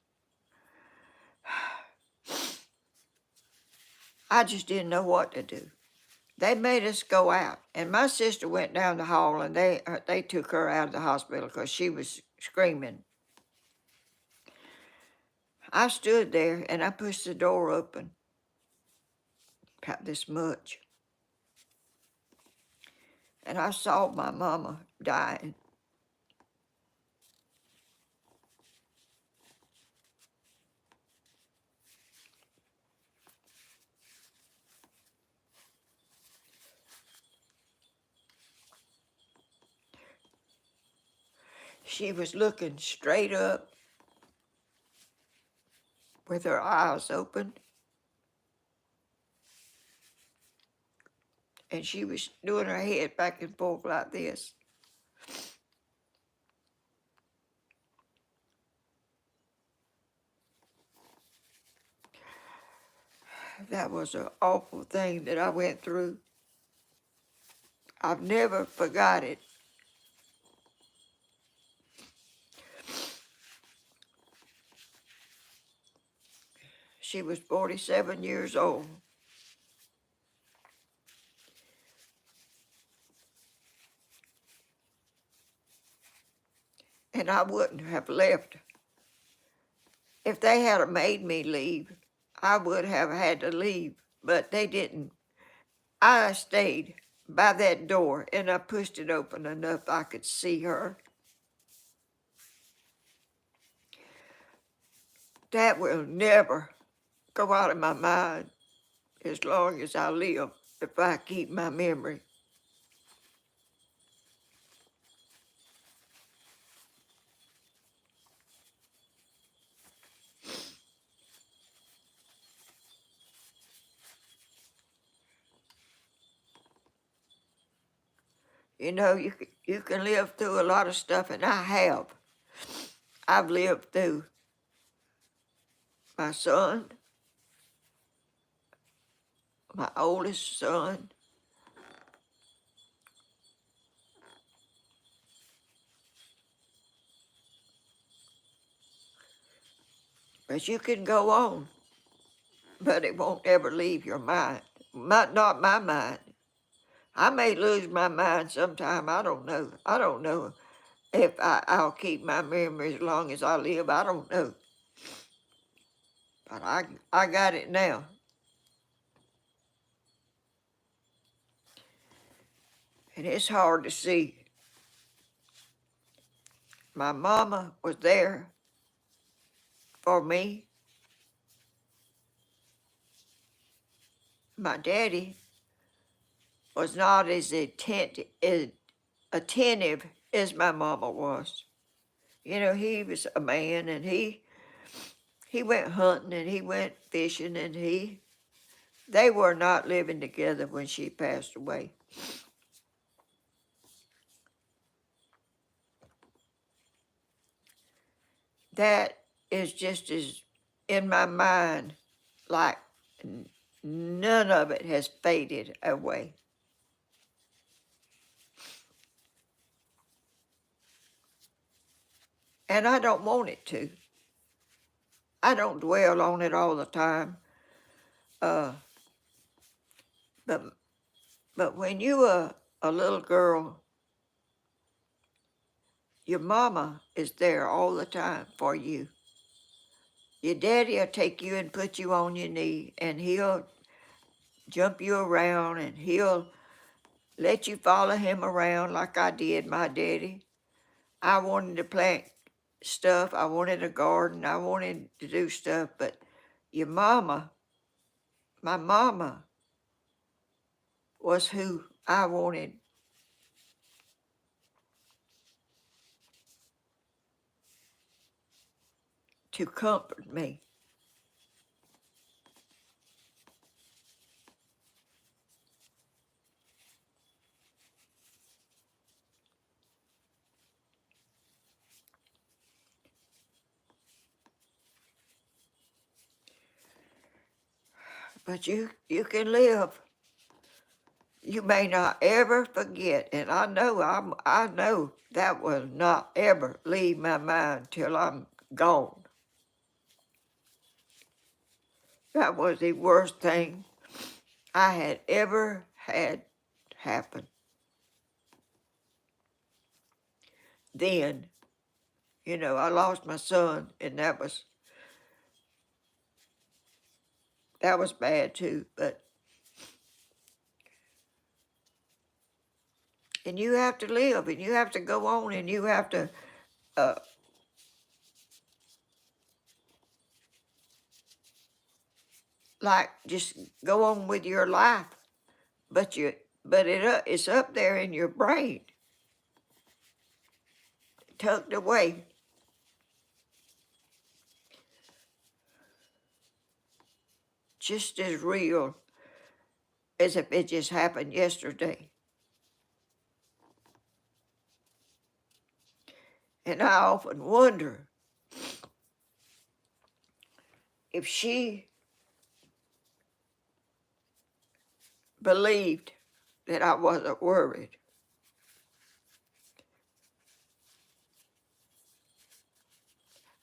I just didn't know what to do. They made us go out, and my sister went down the hall, and they took her out of the hospital because she was screaming. I stood there, and I pushed the door open, about this much, and I saw my mama dying. She was looking straight up with her eyes open, and she was doing her head back and forth like this. That was an awful thing that I went through. I've never forgot it. She was 47 years old. And I wouldn't have left. If they had made me leave, I would have had to leave, but they didn't. I stayed by that door, and I pushed it open enough I could see her. That will never go out of my mind as long as I live, if I keep my memory. You know, you can live through a lot of stuff, and I have. I've lived through my son, my oldest son, but you can go on, but it won't ever leave your mind. Not my mind. I may lose my mind sometime. I don't know. I don't know if I'll keep my memory as long as I live. I don't know. But I got it now. And it's hard to see. My mama was there for me. My daddy was not as attentive as my mama was. You know, he was a man, and he went hunting, and he went fishing, and they were not living together when she passed away. That is just as in my mind, like None of it has faded away. And I don't want it to. I don't dwell on it all the time. Uh, but but when you are a little girl, your mama is there all the time for you. Your daddy will take you and put you on your knee, and he'll jump you around, and he'll let you follow him around like I did my daddy. I wanted to plant stuff. I wanted a garden. I wanted to do stuff, but your mama, my mama, was who I wanted to comfort me. But you can live. You may not ever forget, and I know that will not ever leave my mind till I'm gone. That was the worst thing I had ever had happen. Then, I lost my son, and that was bad too. And you have to live, and you have to go on, and you have to uh, just go on with your life. It's up there in your brain, tucked away. Just as real as if it just happened yesterday. And I often wonder if she believed that I wasn't worried.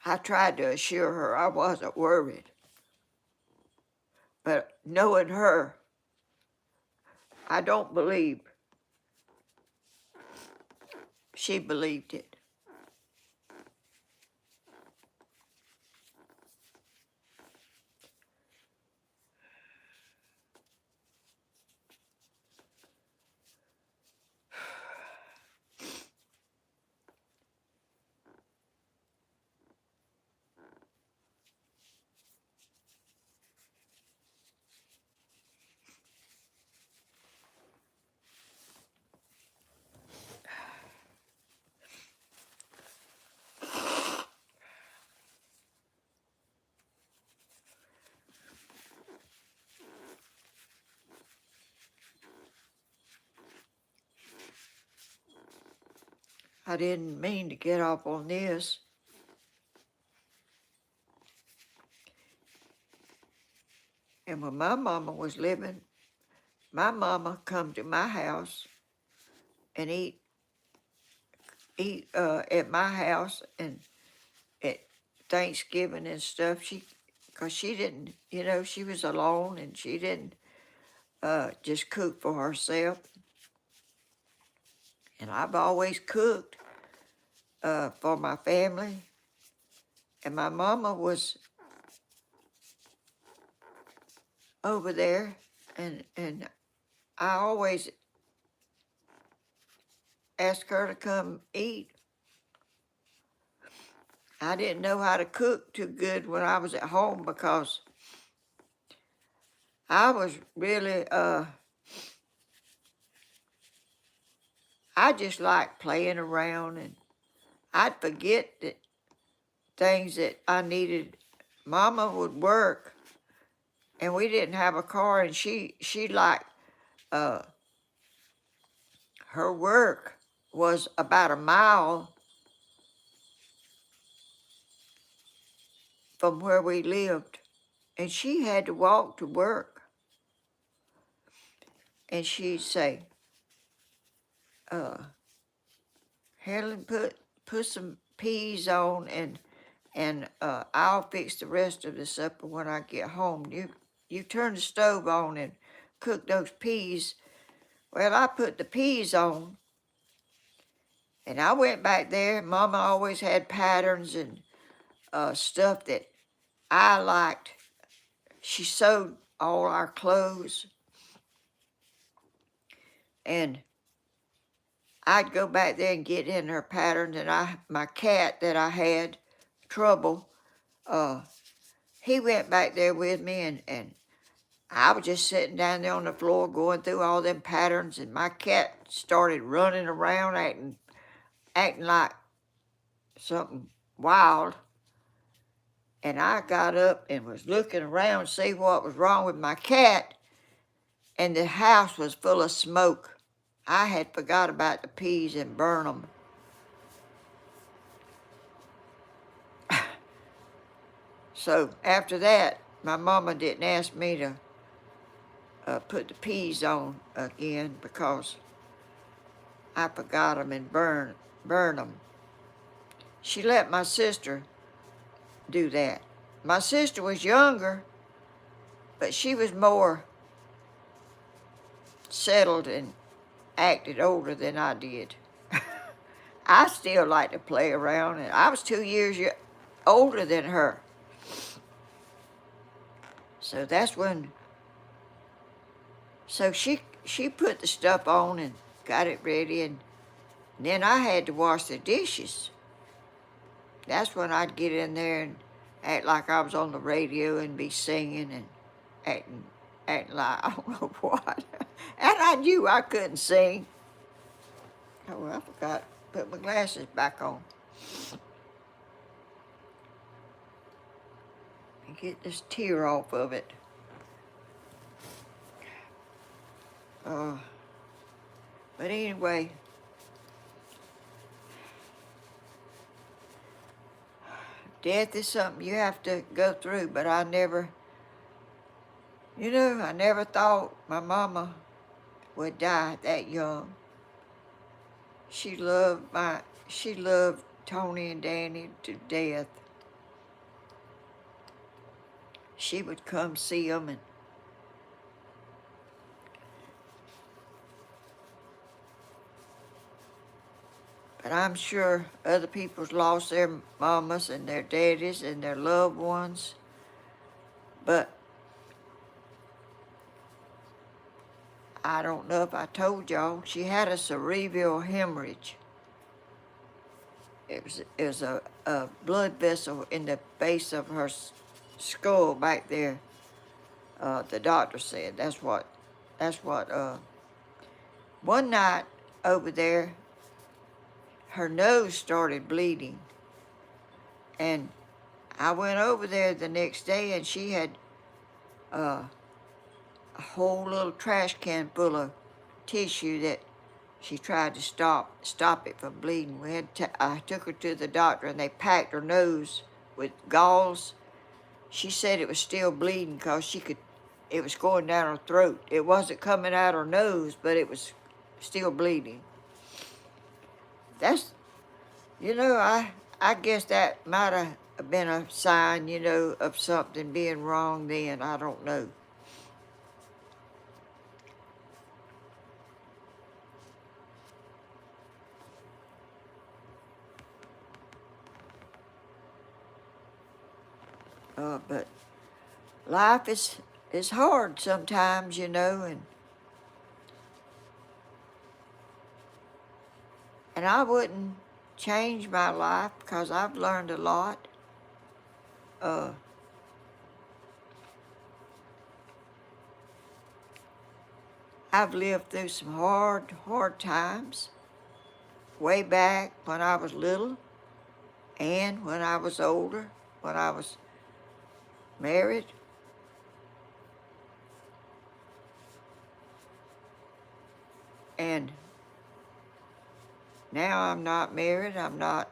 I tried to assure her I wasn't worried. But knowing her, I don't believe she believed it. I didn't mean to get off on this. And when my mama was living, my mama come to my house and eat at my house and at Thanksgiving and stuff. Because she didn't, she was alone and she didn't just cook for herself. And I've always cooked for my family. And my mama was over there, and I always asked her to come eat. I didn't know how to cook too good when I was at home because I was really, I just liked playing around, and I'd forget that things that I needed. Mama would work, and we didn't have a car, and she liked, her work was about a mile from where we lived, and she had to walk to work. and she'd say, Helen, put some peas on, and I'll fix the rest of the supper when I get home. You turn the stove on and cook those peas. Well, I put the peas on, and I went back there. Mama always had patterns and stuff that I liked. She sewed all our clothes, and I'd go back there and get in her patterns. And my cat that I had trouble, he went back there with me, and I was just sitting down there on the floor going through all them patterns, and my cat started running around acting like something wild. And I got up and was looking around to see what was wrong with my cat, and the house was full of smoke. I had forgot about the peas and burned them. So after that, my mama didn't ask me to put the peas on again because I forgot them and burn them. She let my sister do that. My sister was younger, but she was more settled and acted older than I did. I still like to play around, and I was 2 years older than her. So that's when, so she put the stuff on and got it ready, and then I had to wash the dishes. That's when I'd get in there and act like I was on the radio and be singing and acting like I don't know what. And I knew I couldn't sing. Oh, I forgot to put my glasses back on. And get this tear off of it. But anyway, death is something you have to go through, but I never thought my mama would die that young. She loved Tony and Danny to death. She would come see them, but I'm sure other people's lost their mamas and their daddies and their loved ones. But I don't know if I told y'all, she had a cerebral hemorrhage. It was a blood vessel in the base of her skull back there. The doctor said that's what. One night over there, her nose started bleeding, and I went over there the next day, and she had a whole little trash can full of tissue that she tried to stop it from bleeding. I took her to the doctor, and they packed her nose with gauze. She said it was still bleeding because it was going down her throat. It wasn't coming out her nose, but it was still bleeding. That's, I guess that might have been a sign, of something being wrong then. I don't know. But life is hard sometimes, and I wouldn't change my life because I've learned a lot. I've lived through some hard times, way back when I was little and when I was older, when I was married. And now I'm not married. I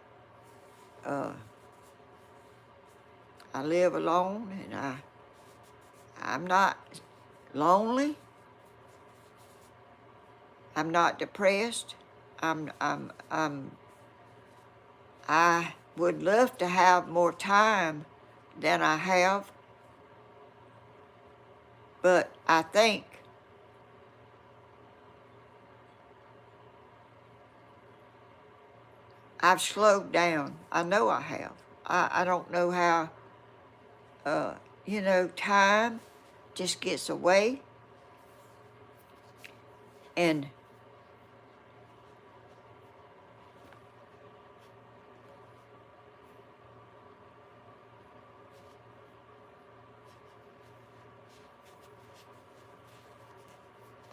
live alone, and I'm not lonely. I'm not depressed. I would love to have more time than I have, but I think I've slowed down. I know I have. I don't know how, time just gets away, and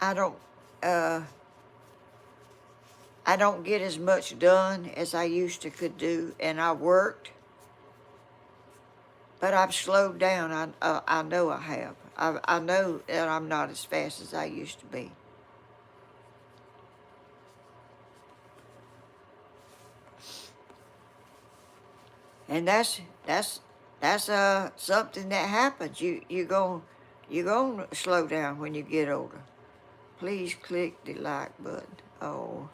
I don't, uh, I don't get as much done as I used to could do, and I worked, but I've slowed down. I know I have. I know that I'm not as fast as I used to be. And that's something that happens. You gonna slow down when you get older. Please click the like button. Oh,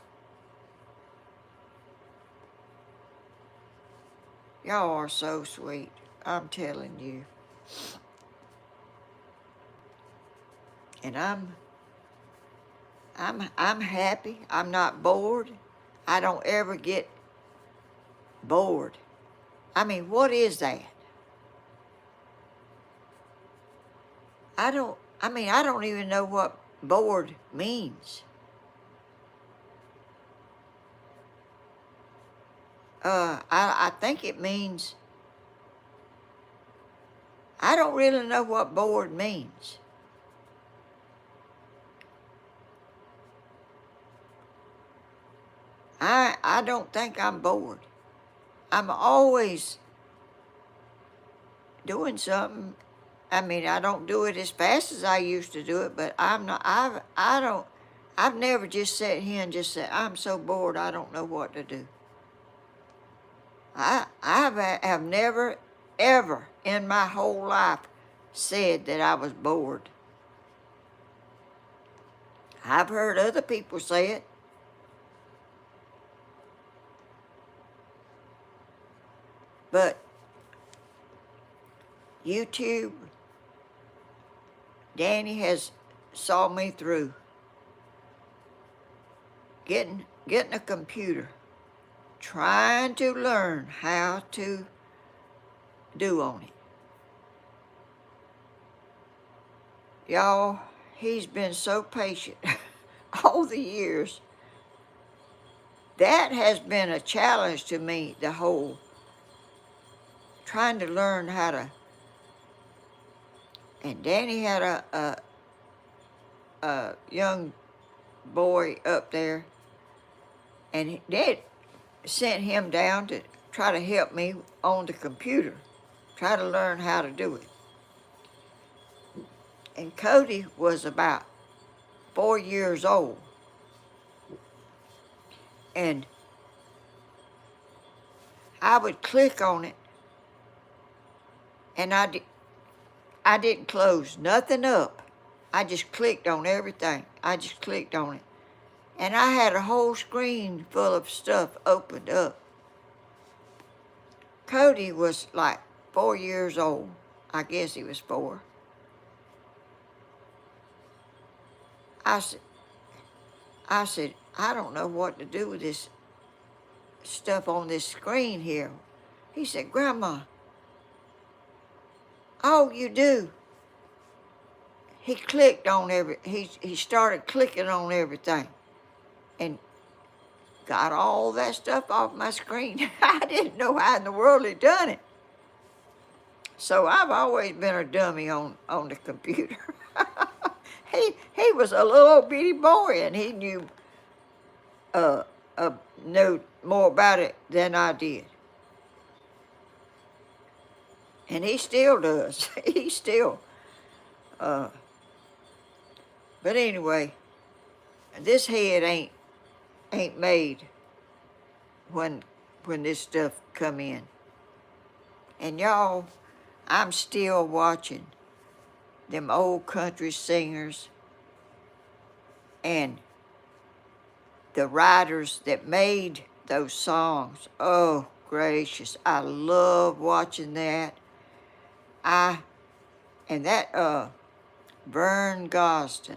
y'all are so sweet. I'm telling you. And I'm happy. I'm not bored. I don't ever get bored. I mean, what is that? I don't even know what bored means. I think it means, I don't really know what bored means. I don't think I'm bored. I'm always doing something. I mean, I don't do it as fast as I used to do it, but I've never just sat here and just said, I'm so bored, I don't know what to do. Have never, ever in my whole life said that I was bored. I've heard other people say it. But YouTube, Danny has saw me through getting a computer, trying to learn how to do on it. Y'all, he's been so patient all the years. That has been a challenge to me, the whole trying to learn how to. And Danny had a young boy up there, and Dad sent him down to try to help me on the computer, try to learn how to do it. And Cody was about 4 years old. And I would click on it, and I didn't close nothing up. I just clicked on everything. I just clicked on it. And I had a whole screen full of stuff opened up. Cody was like 4 years old. I guess he was 4. I said, I don't know what to do with this stuff on this screen here. He said, Grandma, oh, you do. He clicked on he started clicking on everything and got all that stuff off my screen. I didn't know how in the world he done it. So I've always been a dummy on the computer. He was a little old bitty boy, and he knew more about it than I did. And he still does. He still. But anyway, this head ain't made when this stuff come in. And y'all, I'm still watching them old country singers, and the writers that made those songs. Oh, gracious. I love watching that. And that Vern Gosdin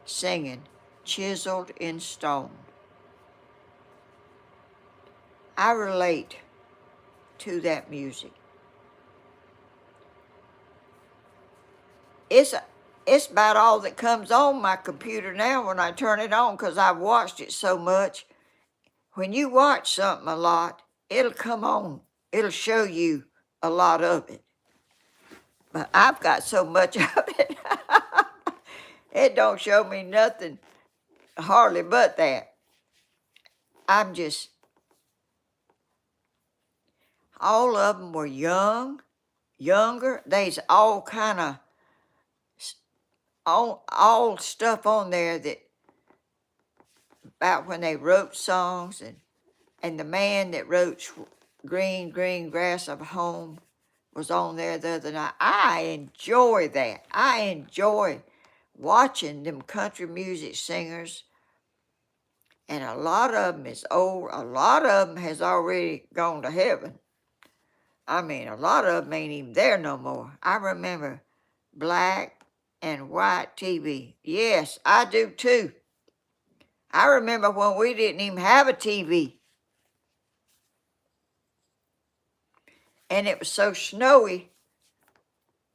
singing Chiseled in Stone. I relate to that music. It's about all that comes on my computer now when I turn it on because I've watched it so much. When you watch something a lot, it'll come on. It'll show you a lot of it. But I've got so much of it, it don't show me nothing hardly but that. I'm just, all of them were younger. There's all kind of, all stuff on there that, about when they wrote songs, and the man that wrote Green, Green Grass of Home was on there the other night. I enjoy that. I enjoy watching them country music singers, and a lot of them is old. A lot of them has already gone to heaven. I mean, a lot of them ain't even there no more. I remember black and white TV. Yes, I do too. I remember when we didn't even have a TV. And it was so snowy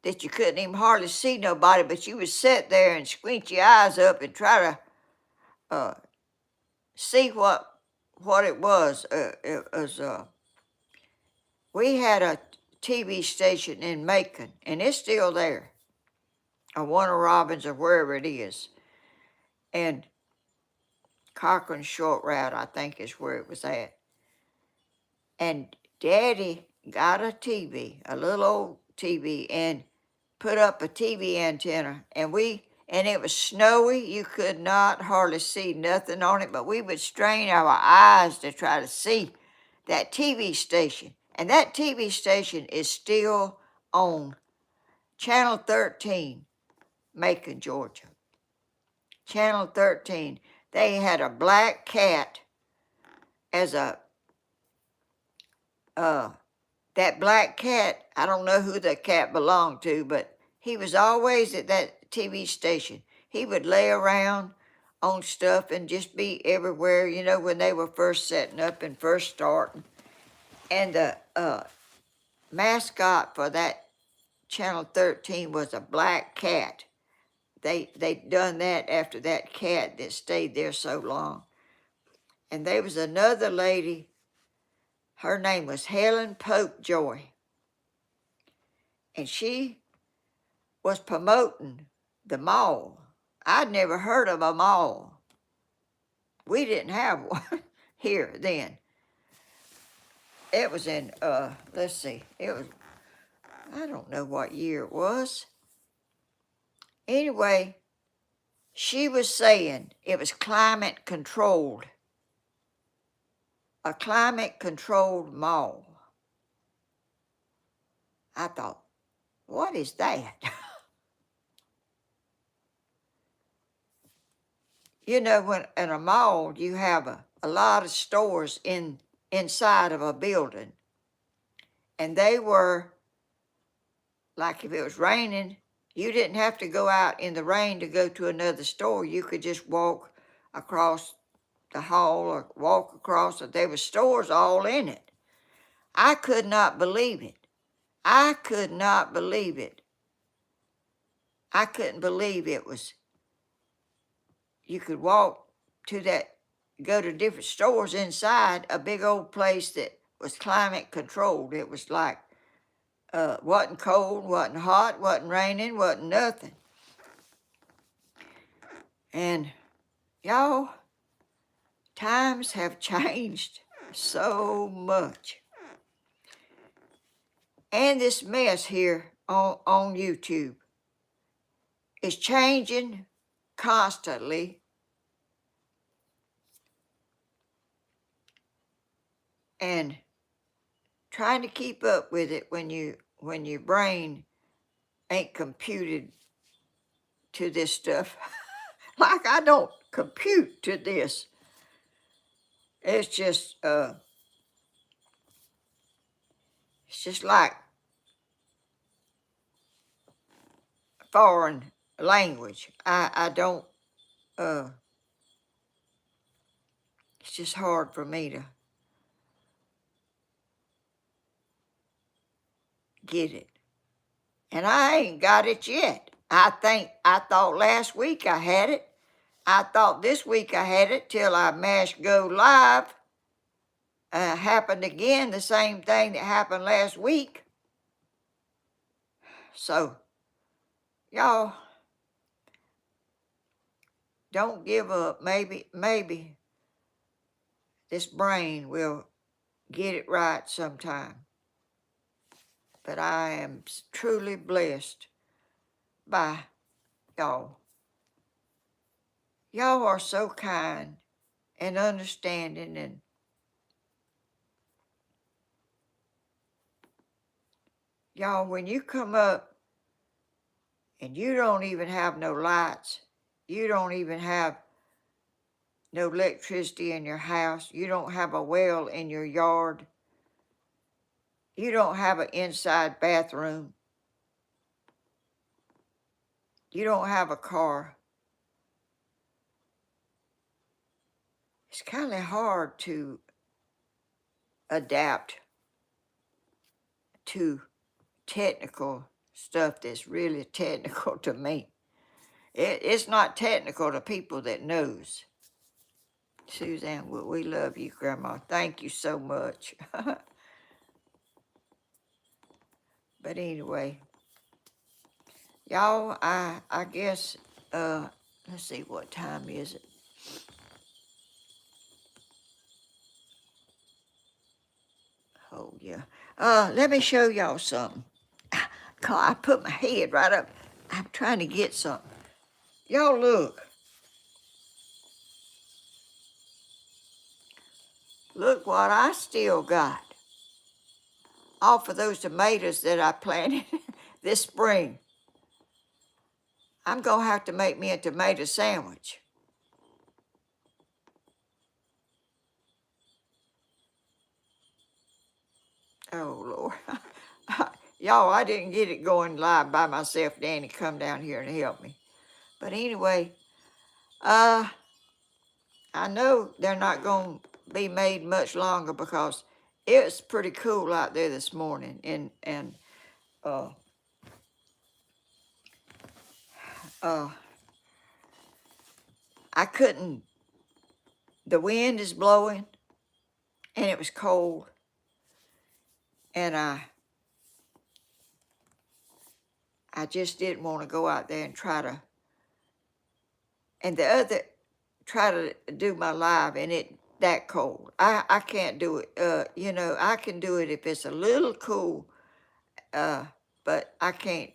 that you couldn't even hardly see nobody, but you would sit there and squint your eyes up and try to see what it was. We had a TV station in Macon, and it's still there, or Warner Robins or wherever it is. And Cochran Short Route, I think, is where it was at. And Daddy got a TV, a little old TV, and put up a TV antenna, and it was snowy. You could not hardly see nothing on it, but we would strain our eyes to try to see that TV station. And that TV station is still on Channel 13, Macon, Georgia. Channel 13. They had a black cat as a, that black cat, I don't know who the cat belonged to, but he was always at that TV station. He would lay around on stuff and just be everywhere, you know, when they were first setting up and first starting. And the mascot for that Channel 13 was a black cat. They'd done that after that cat that stayed there so long. And there was another lady, her name was Helen Popejoy. And she was promoting the mall. I'd never heard of a mall. We didn't have one here then. It was in, let's see, it was, I don't know what year it was. Anyway, she was saying it was climate controlled. A climate controlled mall. I thought, what is that? You know, when in a mall, you have a lot of stores inside of a building. And they were, like if it was raining, you didn't have to go out in the rain to go to another store. You could just walk across the hall or walk across it. There were stores all in it. I could not believe it. I could not believe it. I couldn't believe it was, you could walk to that, go to different stores inside a big old place that was climate controlled. It was like, wasn't cold, wasn't hot, wasn't raining, wasn't nothing. And y'all, times have changed so much. And this mess here on YouTube is changing constantly. And trying to keep up with it when your brain ain't computed to this stuff. Like I don't compute to this. It's just like foreign language. I don't, it's just hard for me to get it. And I ain't got it yet. I thought last week I had it. I thought this week I had it till I mashed go live. Happened again, the same thing that happened last week. So, y'all, don't give up. Maybe this brain will get it right sometime. But I am truly blessed by y'all. Y'all are so kind and understanding, and y'all, when you come up and you don't even have no lights, you don't even have no electricity in your house, you don't have a well in your yard, you don't have an inside bathroom, you don't have a car, it's kind of hard to adapt to technical stuff that's really technical to me. It's not technical to people that knows. Suzanne, we love you, Grandma. Thank you so much. But anyway, y'all, I guess, let's see, what time is it? Oh, yeah. Let me show y'all something. I put my head right up. I'm trying to get something. Y'all look. Look what I still got off of those tomatoes that I planted this spring. I'm going to have to make me a tomato sandwich. Oh, Lord. Y'all, I didn't get it going live by myself. Danny come down here and help me. But anyway, I know they're not going to be made much longer because it's pretty cool out there this morning. And I couldn't, the wind is blowing and it was cold. And I just didn't want to go out there and try to do my live and it that cold. I can't do it. I can do it if it's a little cool, but I can't.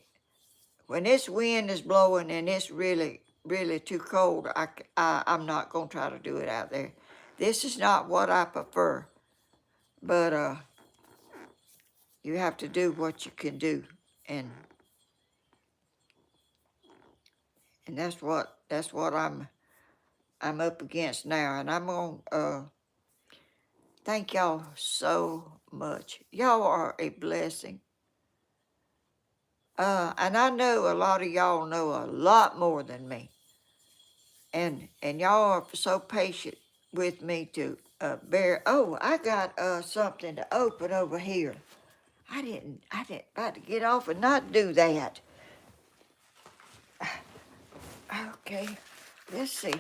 When this wind is blowing and it's really, really too cold, I'm not going to try to do it out there. This is not what I prefer, but you have to do what you can do, and that's what I'm up against now, and I'm gonna thank y'all so much. Y'all are a blessing. And I know a lot of y'all know a lot more than me. And y'all are so patient with me to bear. Oh, I got something to open over here. I didn't about to get off and not do that. Okay, let's see.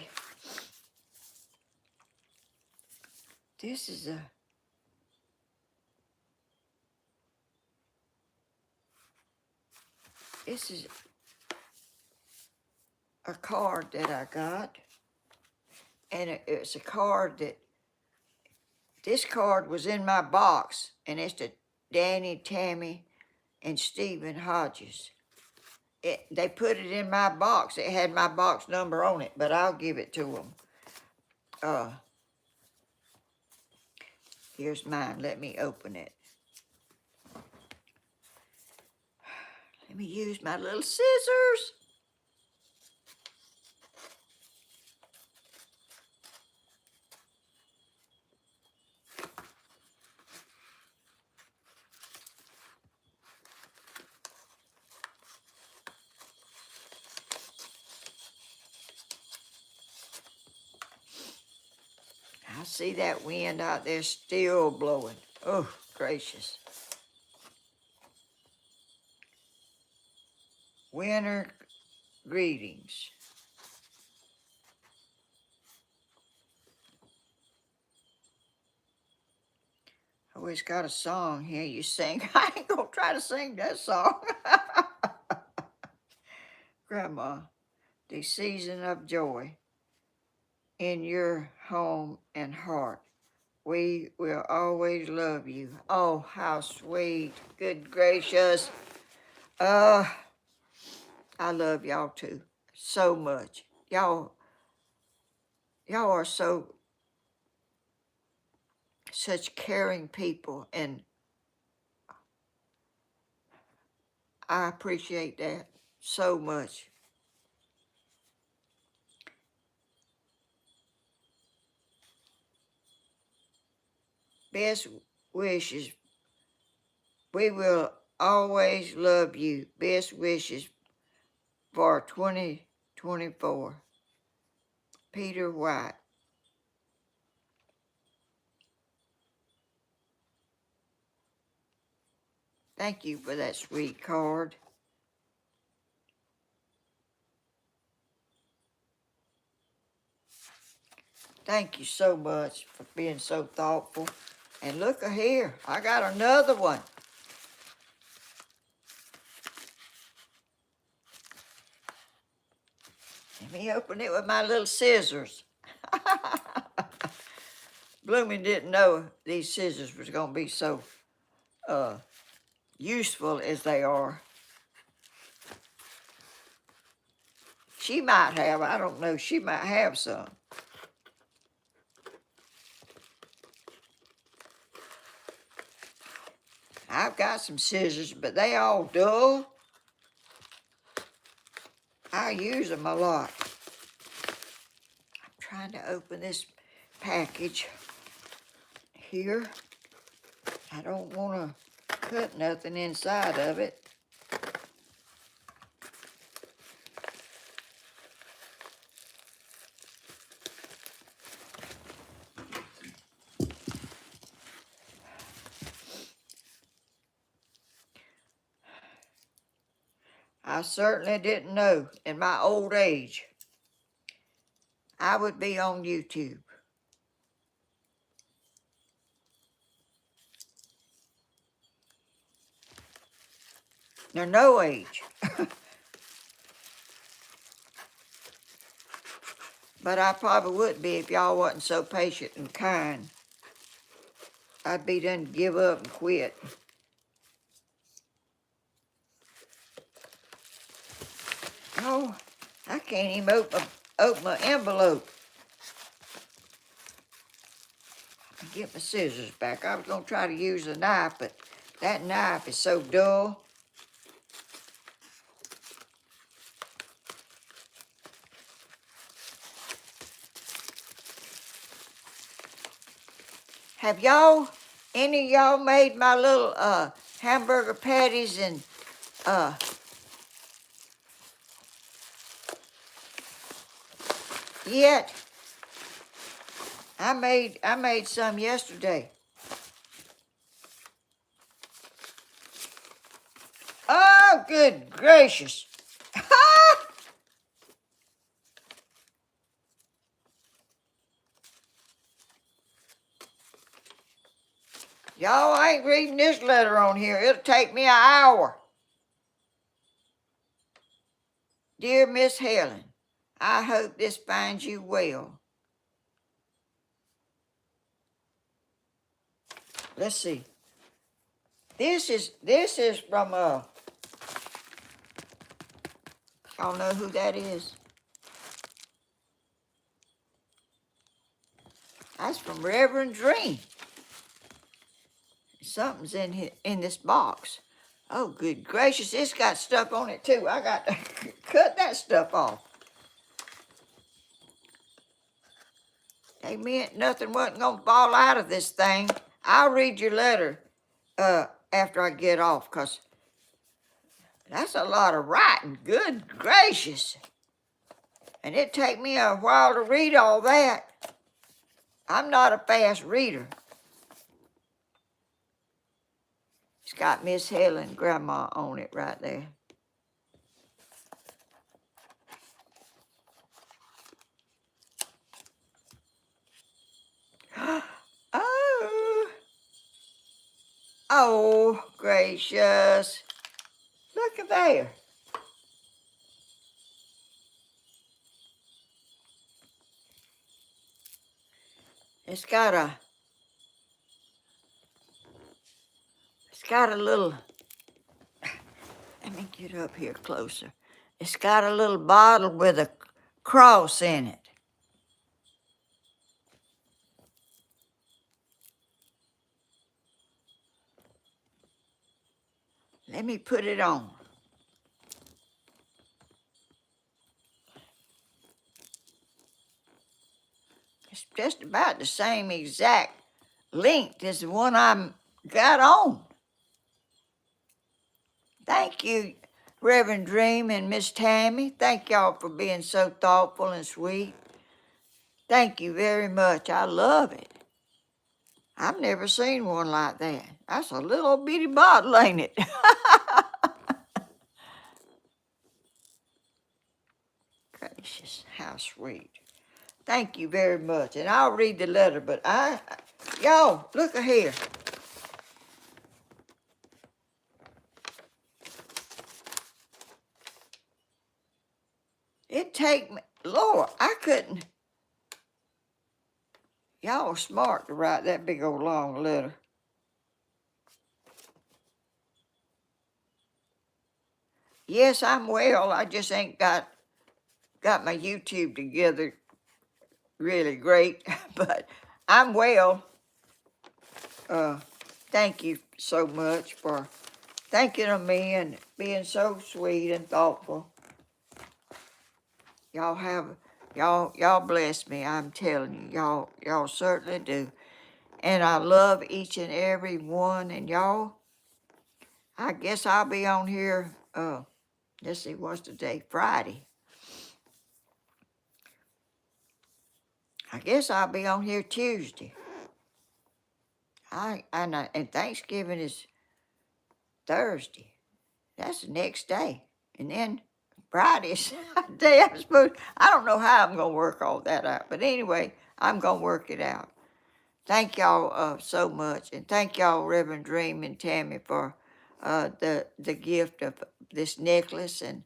This is a card that I got, and it's a card that this card was in my box, and it's to Danny, Tammy, and Stephen Hodges. They put it in my box. It had my box number on it, but I'll give it to them. Here's mine. Let me open it. Let me use my little scissors. see that wind out there still blowing. Oh, gracious. Winter greetings. Oh, it's got a song here you sing. I ain't gonna try to sing that song. Grandma, the season of joy in your home and heart. We will always love you. Oh, how sweet. Good gracious. I love y'all too so much. Y'all are such caring people, and I appreciate that so much. Best wishes. We will always love you. Best wishes for 2024. Peter Wyatt. Thank you for that sweet card. Thank you so much for being so thoughtful. And look here, I got another one. Let me open it with my little scissors. Blooming didn't know these scissors was going to be so useful as they are. She might have, I don't know, she might have some. I've got some scissors, but they all dull. I use them a lot. I'm trying to open this package here. I don't want to cut nothing inside of it. I certainly didn't know in my old age I would be on YouTube. There's no age. But I probably would be if y'all wasn't so patient and kind. I'd be done to give up and quit. Oh, I can't even open an envelope. Get my scissors back. I was going to try to use a knife, but that knife is so dull. Have y'all, any of y'all made my little hamburger patties and yet? I made some yesterday. Oh, good gracious. Y'all ain't reading this letter on here. It'll take me an hour. Dear Miss Helen, I hope this finds you well. Let's see. This is from y'all know who that is? That's from Reverend Dream. Something's in this box. Oh, good gracious, it's got stuff on it too. I got to cut that stuff off. They meant nothing wasn't going to fall out of this thing. I'll read your letter after I get off, because that's a lot of writing. Good gracious. And it'd take me a while to read all that. I'm not a fast reader. It's got Miss Helen Grandma on it right there. Oh, oh, gracious. Look at there. It's got a little, let me get up here closer. It's got a little bottle with a cross in it. Let me put it on. It's just about the same exact length as the one I got on. Thank you, Reverend Dream and Miss Tammy. Thank y'all for being so thoughtful and sweet. Thank you very much. I love it. I've never seen one like that. That's a little bitty bottle, ain't it? Gracious, how sweet. Thank you very much. And I'll read the letter, but y'all, look here. It take me, Lord, I couldn't. Y'all are smart to write that big old long letter. Yes, I'm well. I just ain't got my YouTube together really great, but I'm well. Thank you so much for thinking of me and being so sweet and thoughtful. Y'all bless me. I'm telling you, y'all certainly do. And I love each and every one. And y'all, I guess I'll be on here. Let's see, what's today? Friday. I guess I'll be on here Tuesday. And Thanksgiving is Thursday. That's the next day. And then Friday's the day I'm supposed. I don't know how I'm gonna work all that out, but anyway, I'm gonna work it out. Thank y'all so much, and thank y'all, Reverend Dream and Tammy, for the gift of this necklace and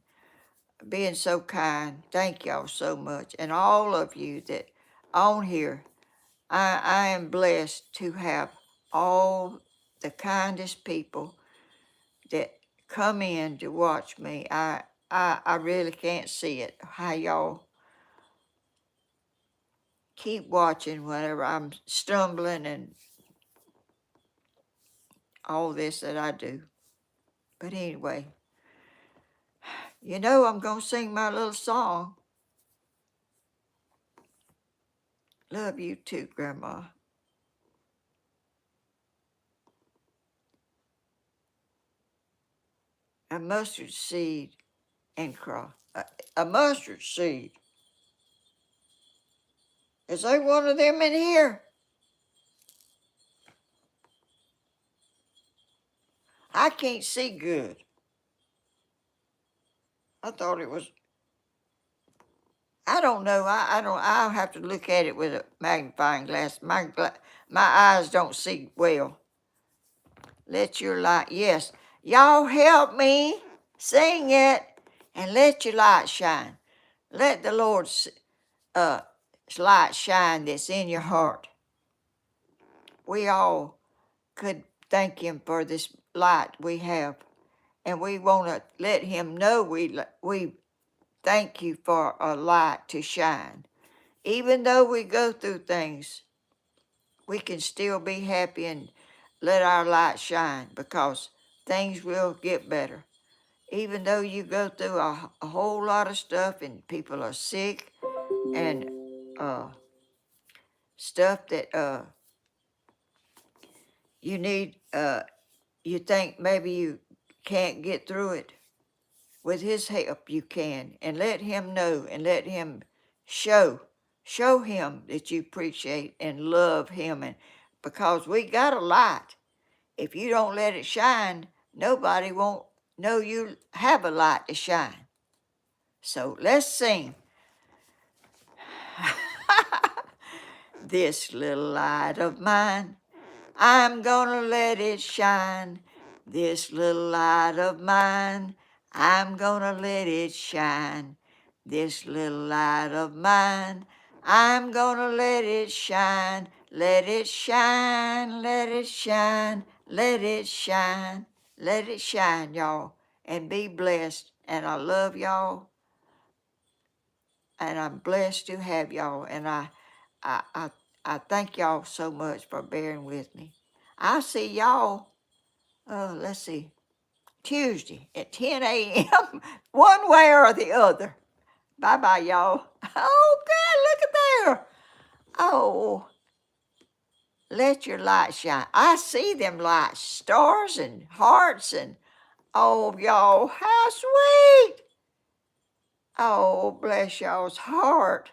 being so kind. Thank y'all so much, and all of you that on here. I am blessed to have all the kindest people that come in to watch me. I really can't see it, how y'all keep watching whenever I'm stumbling and all this that I do. But anyway, I'm going to sing my little song. Love you too, Grandma. A mustard seed and cross. A mustard seed. Is there one of them in here? I can't see good. I thought it was. I don't know. I don't. I'll have to look at it with a magnifying glass. My eyes don't see well. Let your light. Yes, y'all help me sing it, and let your light shine. Let the Lord's light shine that's in your heart. We all could thank Him for this light we have, and we want to let Him know we thank you for a light to shine. Even though we go through things, we can still be happy and let our light shine, because things will get better. Even though you go through a whole lot of stuff and people are sick and stuff that you need, you think maybe you can't get through it. With His help, you can. And let Him know and let Him show Show him that you appreciate and love him, and because we got a light. If you don't let it shine, nobody won't know you have a light to shine. So let's sing. This little light of mine, I'm gonna let it shine. This little light of mine, I'm gonna let it shine. This little light of mine, I'm gonna let it shine. Let it shine, let it shine, let it shine, let it shine, y'all. And be blessed. And I love y'all. And I'm blessed to have y'all. And I, I, I thank y'all so much for bearing with me. I'll see y'all, let's see, Tuesday at 10 a.m., one way or the other. Bye-bye, y'all. Oh, God, look at there. Oh, let your light shine. I see them lights, stars and hearts, and oh, y'all, how sweet. Oh, bless y'all's heart.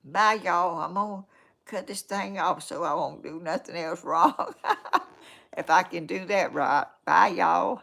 Bye, y'all. I'm going to cut this thing off so I won't do nothing else wrong. If I can do that right. Bye, y'all.